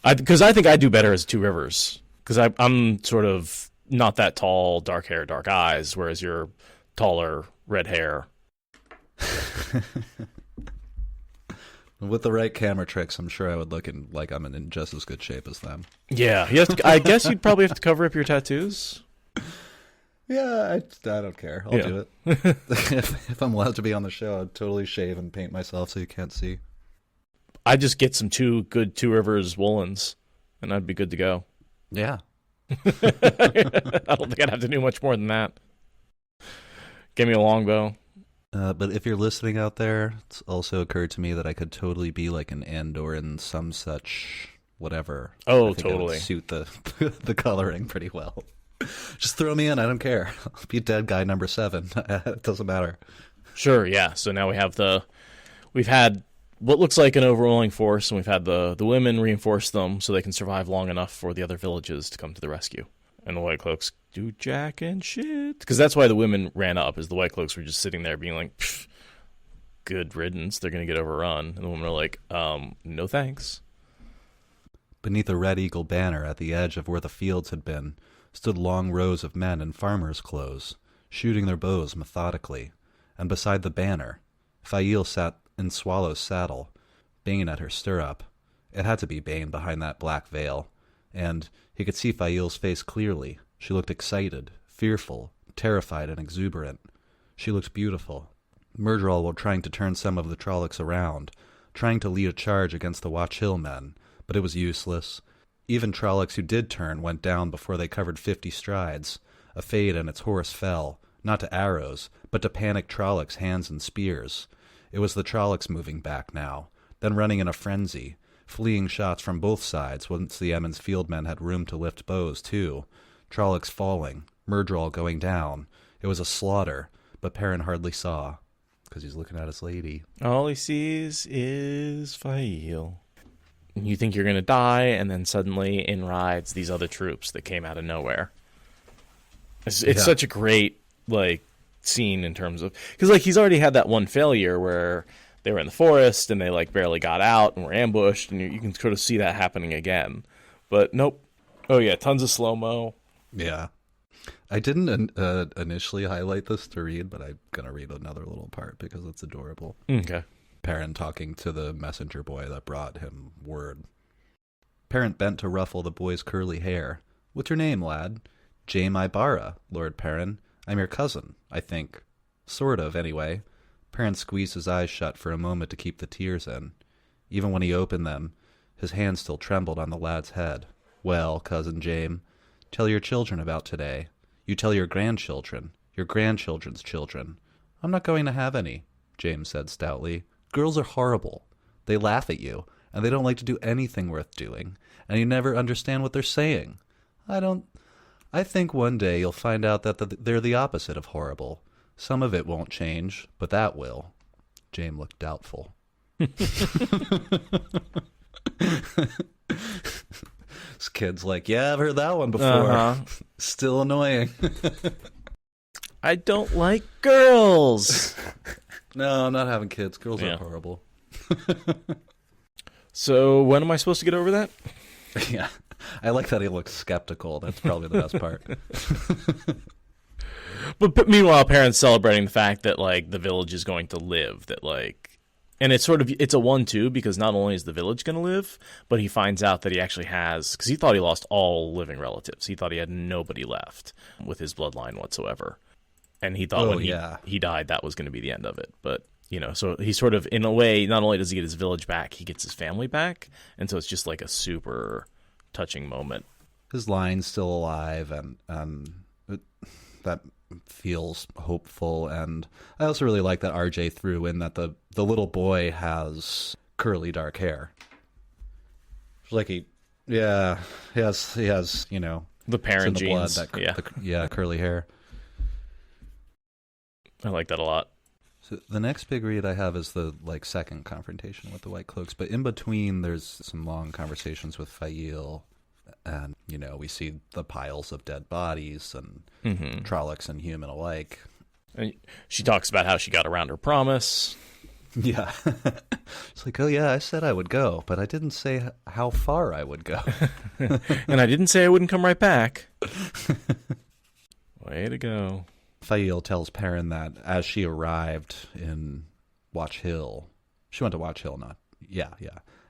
Because I think I do better as Two Rivers Because I'm sort of not that tall, dark hair, dark eyes, whereas you're taller, red hair. With the right camera tricks, I'm sure I would look like I'm in just as good shape as them. Yeah, I guess you'd probably have to cover up your tattoos. Yeah, I don't care. I'll do it. If I'm allowed to be on the show, I'd totally shave and paint myself so you can't see. I'd just get some Two Rivers woolens, and I'd be good to go. Yeah. I don't think I'd have to do much more than that. Give me a longbow. But if you're listening out there, it's also occurred to me that I could totally be like an Andoran, some such whatever. Oh, I think totally. It would suit the coloring pretty well. Just throw me in. I don't care. I'll be dead guy number 7. It doesn't matter. Sure, yeah. So now we've had what looks like an overwhelming force, and we've had the women reinforce them so they can survive long enough for the other villages to come to the rescue. And the White Cloaks do jack and shit. Because that's why the women ran up, is the White Cloaks were just sitting there being like, good riddance, they're going to get overrun. And the women are like, no thanks. Beneath a red eagle banner at the edge of where the fields had been stood long rows of men in farmers' clothes, shooting their bows methodically. And beside the banner, Fail sat in Swallow's saddle, Bane at her stirrup. It had to be Bane behind that black veil. And he could see Fail's face clearly. She looked excited, fearful, terrified, and exuberant. She looked beautiful. Myrddraal were trying to turn some of the Trollocs around, trying to lead a charge against the Watch Hill men, but it was useless. Even Trollocs who did turn went down before they covered 50 strides. A Fade and its horse fell, not to arrows, but to panicked Trollocs' hands and spears. It was the Trollocs moving back now, then running in a frenzy, fleeing shots from both sides once the Emonds Field men had room to lift bows, too. Trollocs falling, Myrddraal going down. It was a slaughter, but Perrin hardly saw, because he's looking at his lady. All he sees is Fail. You think you're going to die, and then suddenly in rides these other troops that came out of nowhere. It's such a great, scene in terms of... Because, he's already had that one failure where they were in the forest, and they, barely got out and were ambushed, and you can sort of see that happening again. But, nope. Oh, yeah, tons of slow-mo. Yeah. I didn't initially highlight this to read, but I'm going to read another little part because it's adorable. Okay. Perrin talking to the messenger boy that brought him word. Perrin bent to ruffle the boy's curly hair. What's your name, lad? Jaime Ibarra, Lord Perrin. I'm your cousin, I think. Sort of, anyway. Perrin squeezed his eyes shut for a moment to keep the tears in. Even when he opened them, his hand still trembled on the lad's head. Well, cousin Jaime, tell your children about today. You tell your grandchildren, your grandchildren's children. I'm not going to have any, Jaime said stoutly. Girls are horrible. They laugh at you, and they don't like to do anything worth doing, and you never understand what they're saying. I think one day you'll find out that they're the opposite of horrible. Some of it won't change, but that will. Jaime looked doubtful. This kid's like, yeah, I've heard that one before. Uh-huh. Still annoying. I don't like girls. No, I'm not having kids. Girls are horrible. So when am I supposed to get over that? Yeah. I like that he looks skeptical. That's probably the best part. But meanwhile, Perrin's celebrating the fact that, the village is going to live. That, and it's sort of, it's a 1-2 because not only is the village going to live, but he finds out that he actually has, because he thought he lost all living relatives. He thought he had nobody left with his bloodline whatsoever. And he thought he died, that was going to be the end of it. But, so he sort of, in a way, not only does he get his village back, he gets his family back. And so it's just a super touching moment. His line's still alive, and that feels hopeful. And I also really like that RJ threw in that the little boy has curly dark hair. He has the Perrin genes. Curly hair. I like that a lot. So the next big read I have is the second confrontation with the White Cloaks, but in between there's some long conversations with Fail, and we see the piles of dead bodies and Trollocs and human alike. And she talks about how she got around her promise. Yeah. It's like, oh yeah, I said I would go, but I didn't say how far I would go. And I didn't say I wouldn't come right back. Way to go. Fail tells Perrin that as she arrived in Watch Hill, she went to Watch Hill, yeah.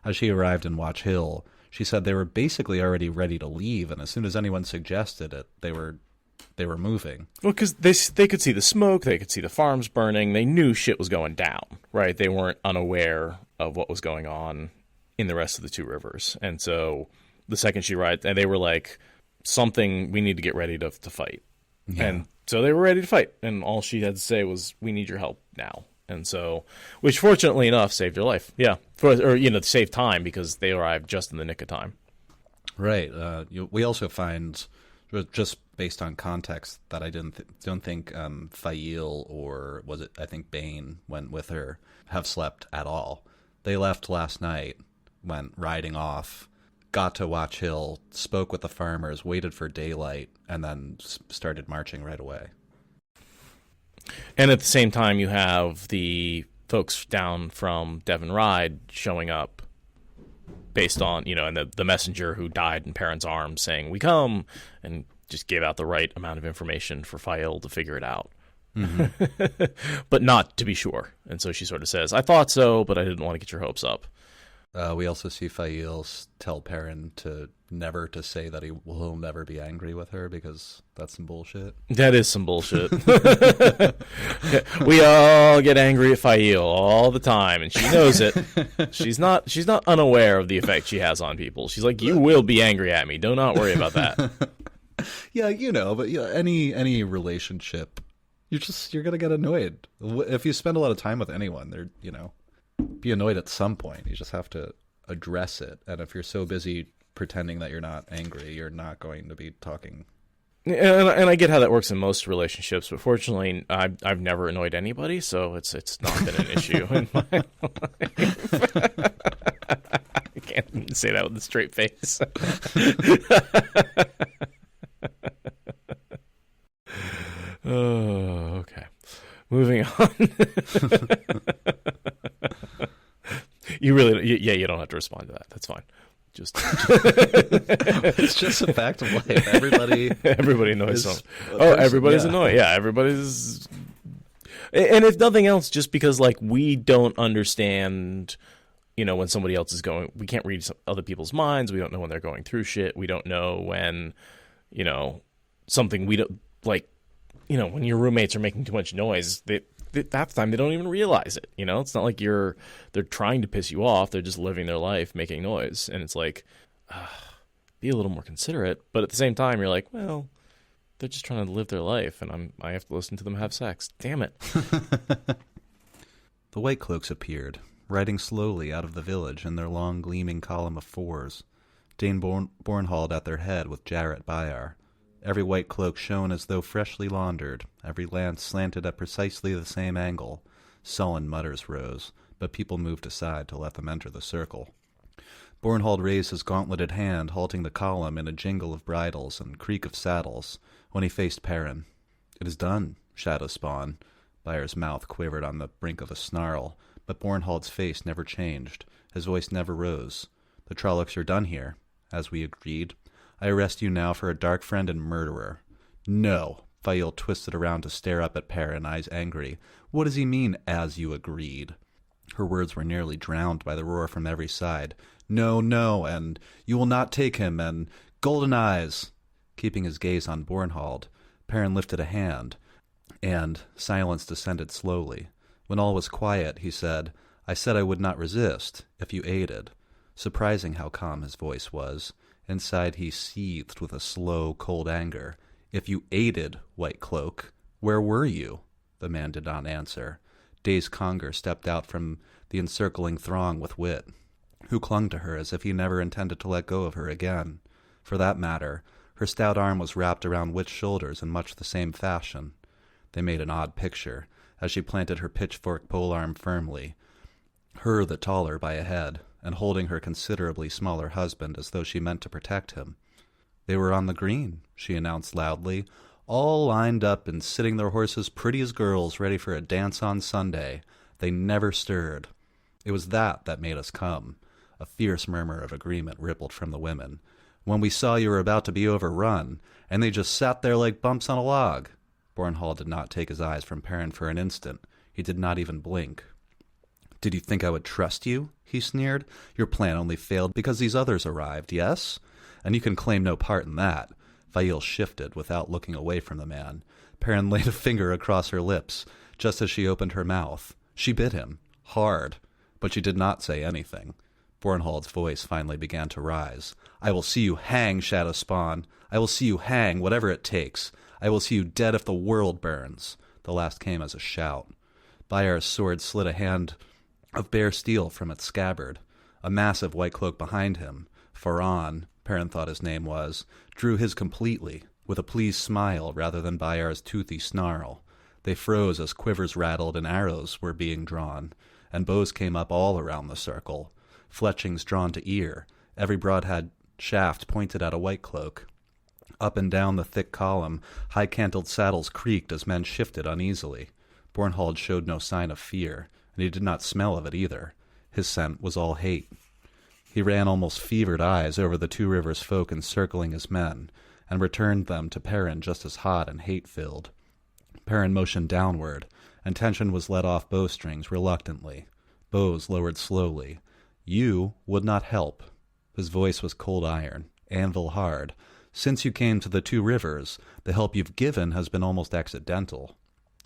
As she arrived in Watch Hill, she said they were basically already ready to leave, and as soon as anyone suggested it, they were moving. Well, because they could see the smoke, they could see the farms burning, they knew shit was going down, right? They weren't unaware of what was going on in the rest of the two rivers. And so the second she arrived, and they were like, something, we need to get ready to fight. Yeah. And so they were ready to fight, and all she had to say was, we need your help now. And so, which fortunately enough saved her life. Yeah. Saved time, because they arrived just in the nick of time. Right. We also find, just based on context, that I don't think Fail or was it, I think Bane went with her, have slept at all. They left last night, went riding off, got to Watch Hill, spoke with the farmers, waited for daylight, and then started marching right away. And at the same time, you have the folks down from Devin Ride showing up based on, and the messenger who died in Perrin's arms saying, we come, and just gave out the right amount of information for Fael to figure it out. Mm-hmm. But not to be sure. And so she sort of says, I thought so, but I didn't want to get your hopes up. We also see Fael tell Perrin never to say that he will never be angry with her, because that's some bullshit. That is some bullshit. We all get angry at Fael all the time, and she knows it. She's not unaware of the effect she has on people. She's like, you will be angry at me. Do not worry about that. Yeah, but any relationship, you're gonna get annoyed. If you spend a lot of time with anyone, they're be annoyed at some point. You just have to address it. And if you're so busy pretending that you're not angry, you're not going to be talking. And I get how that works in most relationships, but fortunately, I've never annoyed anybody, so it's not been an issue in my life. I can't even say that with a straight face. Oh, okay. Moving on. You don't have to respond to that. That's fine. It's just a fact of life. Everybody annoys everybody's annoyed. Yeah, everybody's. And if nothing else, just because we don't understand, when somebody else is going, we can't read other people's minds. We don't know when they're going through shit. We don't know when, something we don't like. When your roommates are making too much noise, half the time they don't even realize it. It's not like they're trying to piss you off. They're just living their life making noise. And it's like, be a little more considerate. But at the same time, you're like, well, they're just trying to live their life, and I have to listen to them have sex. Damn it. The White Cloaks appeared, riding slowly out of the village in their long gleaming column of fours, Dane Bornhald at their head with Jarrett Byar. Every white cloak shone as though freshly laundered, every lance slanted at precisely the same angle. Sullen mutters rose, but people moved aside to let them enter the circle. Bornhald raised his gauntleted hand, halting the column in a jingle of bridles and creak of saddles, when he faced Perrin. It is done, Shadowspawn. Byar's mouth quivered on the brink of a snarl, but Bornhald's face never changed. His voice never rose. The Trollocs are done here, as we agreed. I arrest you now for a dark friend and murderer. No. Fael twisted around to stare up at Perrin, eyes angry. What does he mean, as you agreed? Her words were nearly drowned by the roar from every side. No, and you will not take him, and Goldeneyes. Keeping his gaze on Bornhald, Perrin lifted a hand, and silence descended slowly. When all was quiet, he said, I said I would not resist, if you aided. Surprising how calm his voice was. Inside he seethed with a slow, cold anger. If you aided, White Cloak, where were you? The man did not answer. Dazed Conger stepped out from the encircling throng with Wit, who clung to her as if he never intended to let go of her again. For that matter, her stout arm was wrapped around Wit's shoulders in much the same fashion. They made an odd picture, as she planted her pitchfork polearm firmly, her the taller by a head, and holding her considerably smaller husband as though she meant to protect him. They were on the green, she announced loudly, all lined up and sitting their horses pretty as girls ready for a dance on Sunday. They never stirred. It was that made us come. A fierce murmur of agreement rippled from the women. When we saw you were about to be overrun, and they just sat there like bumps on a log. Bornhall did not take his eyes from Perrin for an instant. He did not even blink. Did you think I would trust you? He sneered. Your plan only failed because these others arrived, yes? And you can claim no part in that. Fail shifted without looking away from the man. Perrin laid a finger across her lips, just as she opened her mouth. She bit him, hard, but she did not say anything. Bornhald's voice finally began to rise. I will see you hang, Shadowspawn. I will see you hang, whatever it takes. I will see you dead if the world burns. The last came as a shout. Bayar's sword slid a hand of bare steel from its scabbard. A massive white cloak behind him, Faran, Perrin thought his name was, drew his completely, with a pleased smile rather than Bayar's toothy snarl. They froze as quivers rattled and arrows were being drawn, and bows came up all around the circle, fletchings drawn to ear, every broadhead shaft pointed at a white cloak. Up and down the thick column, high-cantled saddles creaked as men shifted uneasily. Bornhald showed no sign of fear, and he did not smell of it either. His scent was all hate. He ran almost fevered eyes over the Two Rivers folk encircling his men, and returned them to Perrin just as hot and hate-filled. Perrin motioned downward, and tension was let off bowstrings reluctantly. Bows lowered slowly. You would not help. His voice was cold iron, anvil hard. Since you came to the Two Rivers, the help you've given has been almost accidental.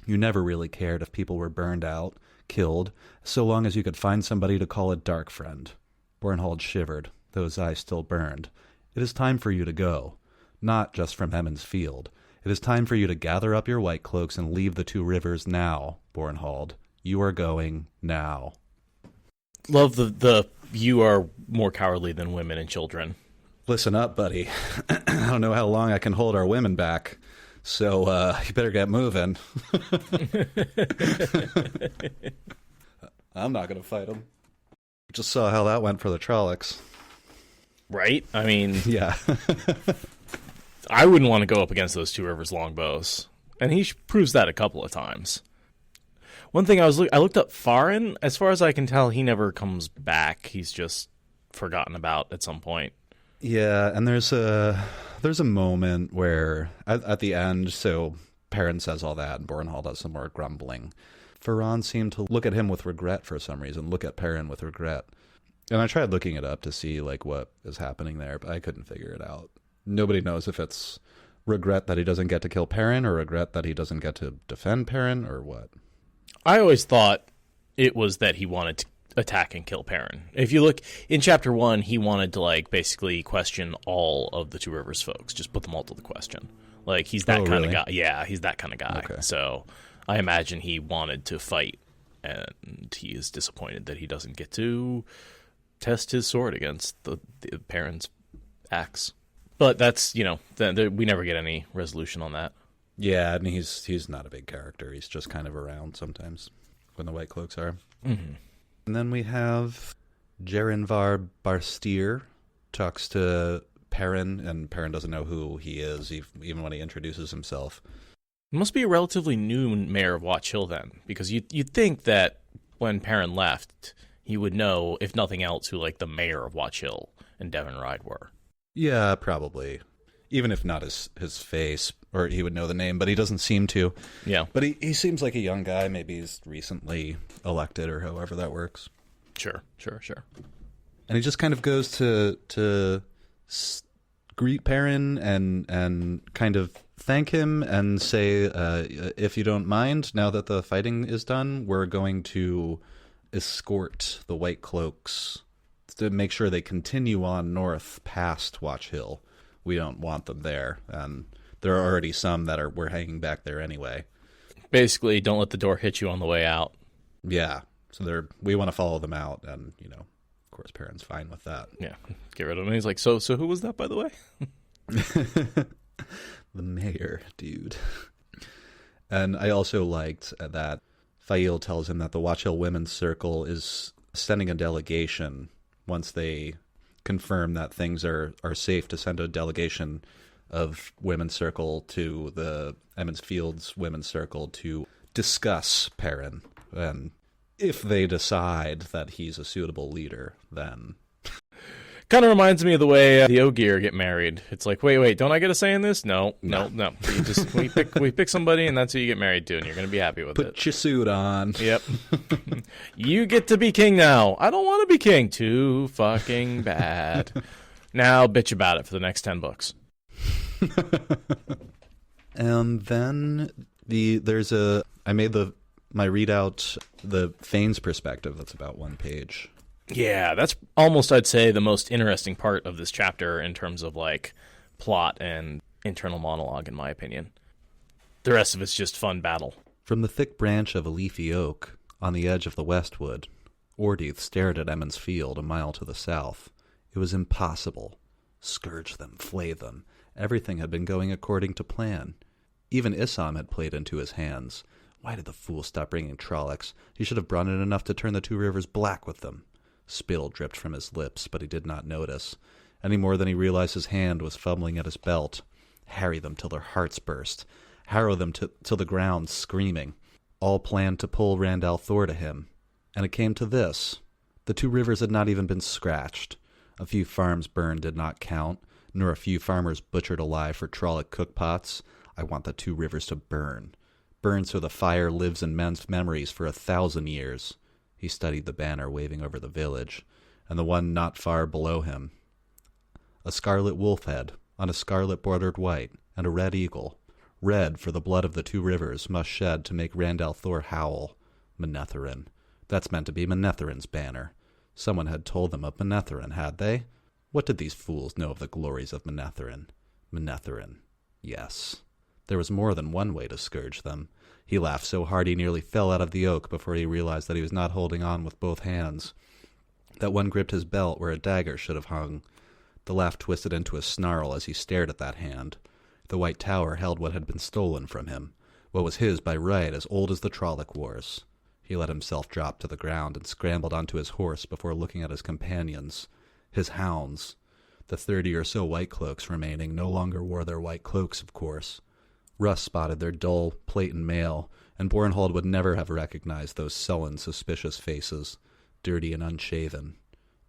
You never really cared if people were burned out, killed, so long as you could find somebody to call a dark friend. Bornhald shivered, though his eyes still burned. It is time for you to go. Not just from Emonds Field. It is time for you to gather up your white cloaks and leave the Two Rivers now, Bornhald. You are going now. Love the you are more cowardly than women and children. Listen up, buddy. I don't know how long I can hold our women back, so you better get moving. I'm not going to fight them. Just saw how that went for the Trollocs. Right? I mean... Yeah. I wouldn't want to go up against those Two Rivers longbows. And he proves that a couple of times. One thing I looked up Verin. As far as I can tell, he never comes back. He's just forgotten about at some point. Yeah, and there's a moment where at the end, so Perrin says all that, and Bornhald does some more grumbling. Faran seemed to look at him with regret for some reason, look at Perrin with regret. And I tried looking it up to see like what is happening there, but I couldn't figure it out. Nobody knows if it's regret that he doesn't get to kill Perrin or regret that he doesn't get to defend Perrin or what. I always thought it was that he wanted to attack and kill Perrin. If you look in chapter 1, he wanted to like basically question all of the Two Rivers folks, just put them all to the question. Like he's that kind of guy. Yeah, he's that kind of guy. Okay. So I imagine he wanted to fight, and he is disappointed that he doesn't get to test his sword against the Perrin's axe. But that's, you know, we never get any resolution on that. Yeah, and he's not a big character. He's just kind of around sometimes when the White Cloaks are. Mm-hmm. And then we have Jerinvar Barsteer talks to Perrin, and Perrin doesn't know who he is, even when he introduces himself. It must be a relatively new mayor of Watch Hill then, because you'd think that when Perrin left, he would know, if nothing else, who like the mayor of Watch Hill and Devin Ride were. Yeah, probably. Even if not his face, or he would know the name, but he doesn't seem to. Yeah. But he seems like a young guy. Maybe he's recently elected or however that works. Sure. And he just kind of goes to greet Perrin and kind of thank him and say, if you don't mind, now that the fighting is done, we're going to escort the White Cloaks to make sure they continue on north past Watch Hill. We don't want them there, and there are already some that we're hanging back there anyway. Basically, don't let the door hit you on the way out. Yeah, so we want to follow them out, and of course, Perrin's fine with that. Yeah, get rid of him. He's like, so who was that, by the way? The mayor, dude. And I also liked that Fail tells him that the Watch Hill Women's Circle is sending a delegation once they confirm that things are safe, to send a delegation of Women's Circle to the Emonds Field's Women's Circle to discuss Perrin. And If they decide that he's a suitable leader, then... Kind of reminds me of the way the Ogier get married. It's like, wait, don't I get a say in this? No. You just we pick somebody, and that's who you get married to, and you're going to be happy with it. Put your suit on. Yep. You get to be king now. I don't want to be king. Too fucking bad. Now bitch about it for the next 10 books. And then I made my readout, the Fane's perspective. That's about 1 page. Yeah, that's almost, I'd say, the most interesting part of this chapter in terms of, like, plot and internal monologue, in my opinion. The rest of it's just fun battle. From the thick branch of a leafy oak on the edge of the westwood, Ordeith stared at Emonds Field a mile to the south. It was impossible. Scourge them, flay them. Everything had been going according to plan. Even ISAM had played into his hands. Why did the fool stop bringing Trollocs? He should have brought in enough to turn the 2 rivers black with them. Spittle dripped from his lips, but he did not notice, any more than he realized his hand was fumbling at his belt. Harry them till their hearts burst. Harrow them till the ground, screaming. All planned to pull Randall Thor to him. And it came to this. The 2 rivers had not even been scratched. A few farms burned did not count, nor a few farmers butchered alive for Trolloc cookpots. I want the 2 rivers to burn. Burn so the fire lives in men's memories for 1,000 years. He studied the banner waving over the village, and the one not far below him. A scarlet wolf head, on a scarlet bordered white, and a red eagle. Red, for the blood of the 2 rivers must shed to make Randall Thor howl. Manetherin. That's meant to be Manetherin's banner. Someone had told them of Manetherin, had they? What did these fools know of the glories of Manetherin? Manetherin. Yes. There was more than one way to scourge them. He laughed so hard he nearly fell out of the oak before he realized that he was not holding on with both hands. That one gripped his belt where a dagger should have hung. The laugh twisted into a snarl as he stared at that hand. The White Tower held what had been stolen from him, what was his by right as old as the Trolloc Wars. He let himself drop to the ground and scrambled onto his horse before looking at his companions, his hounds. The 30 or so white cloaks remaining no longer wore their white cloaks, of course. Russ spotted their dull, platen mail, and Bornhold would never have recognized those sullen, suspicious faces, dirty and unshaven.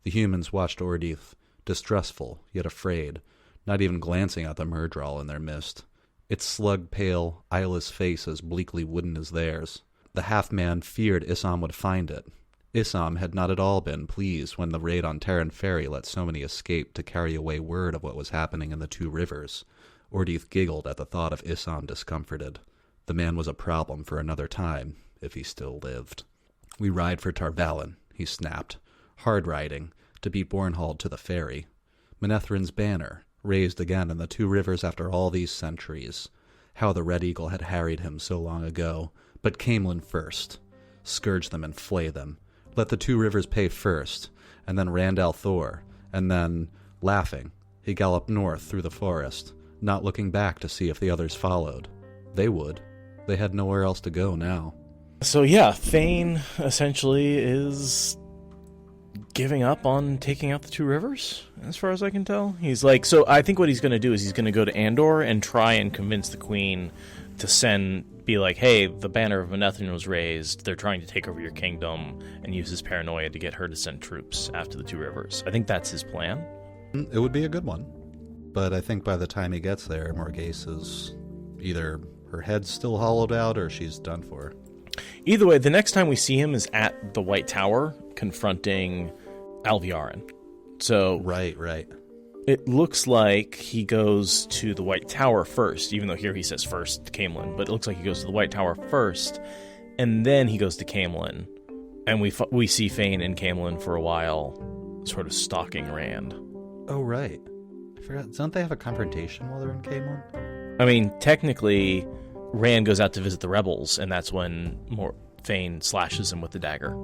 The humans watched Ordeith, distrustful, yet afraid, not even glancing at the Myrddraal in their midst, its slug-pale, eyeless face as bleakly wooden as theirs. The half-man feared ISAM would find it. ISAM had not at all been pleased when the raid on Terran Ferry let so many escape to carry away word of what was happening in the 2 rivers. Ordeith giggled at the thought of ISAM discomforted. The man was a problem for another time, if he still lived. We ride for Tarvalin, he snapped, hard riding, to beat Bornhold to the ferry. Manetherin's banner, raised again in the 2 rivers after all these centuries. How the Red Eagle had harried him so long ago, but Caemlyn first. Scourge them and flay them. Let the 2 rivers pay first, and then Randall Thor, and then, laughing, he galloped north through the forest, not looking back to see if the others followed. They would. They had nowhere else to go now. So yeah, Fane essentially is giving up on taking out the 2 rivers, as far as I can tell. He's like, so I think what he's going to do is he's going to go to Andor and try and convince the Queen to be like, hey, the banner of Manetherin was raised, they're trying to take over your kingdom, and use his paranoia to get her to send troops after the 2 rivers. I think that's his plan. It would be a good one. But I think by the time he gets there, Morghese is either her head's still hollowed out or she's done for. Either way, the next time we see him is at the White Tower confronting Alviarin. So Right. It looks like he goes to the White Tower first, even though here he says first to Caemlyn, but it looks like he goes to the White Tower first, and then he goes to Caemlyn, and we see Fane and Caemlyn for a while sort of stalking Rand. Oh, right. I forgot. Don't they have a confrontation while they're in Caemlyn? I mean, technically, Rand goes out to visit the rebels, and that's when Fane slashes him with the dagger.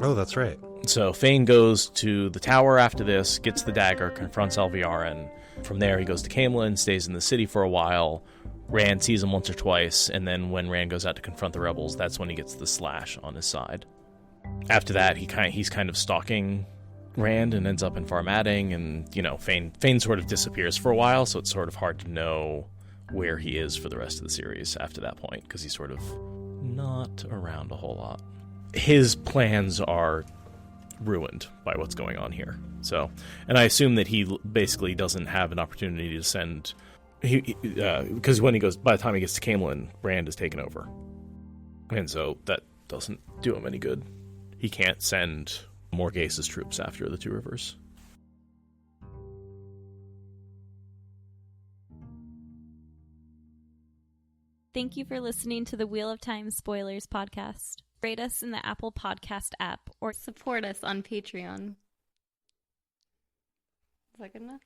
Oh, that's right. So Fane goes to the tower after this, gets the dagger, confronts Alviarin. From there, he goes to Caemlyn, stays in the city for a while. Rand sees him once or twice, and then when Rand goes out to confront the rebels, that's when he gets the slash on his side. After that, he's kind of stalking Rand and ends up in Farmadding, and, Fane sort of disappears for a while, so it's sort of hard to know where he is for the rest of the series after that point, because he's sort of not around a whole lot. his plans are ruined by what's going on here. So, and I assume that he basically doesn't have an opportunity to send, because when he goes, by the time he gets to Camelin, Brand is taken over, and so that doesn't do him any good. He can't send Morghase's troops after the Two Rivers. Thank you for listening to the Wheel of Time Spoilers podcast. Rate us in the Apple Podcast app or support us on Patreon. Is that good enough?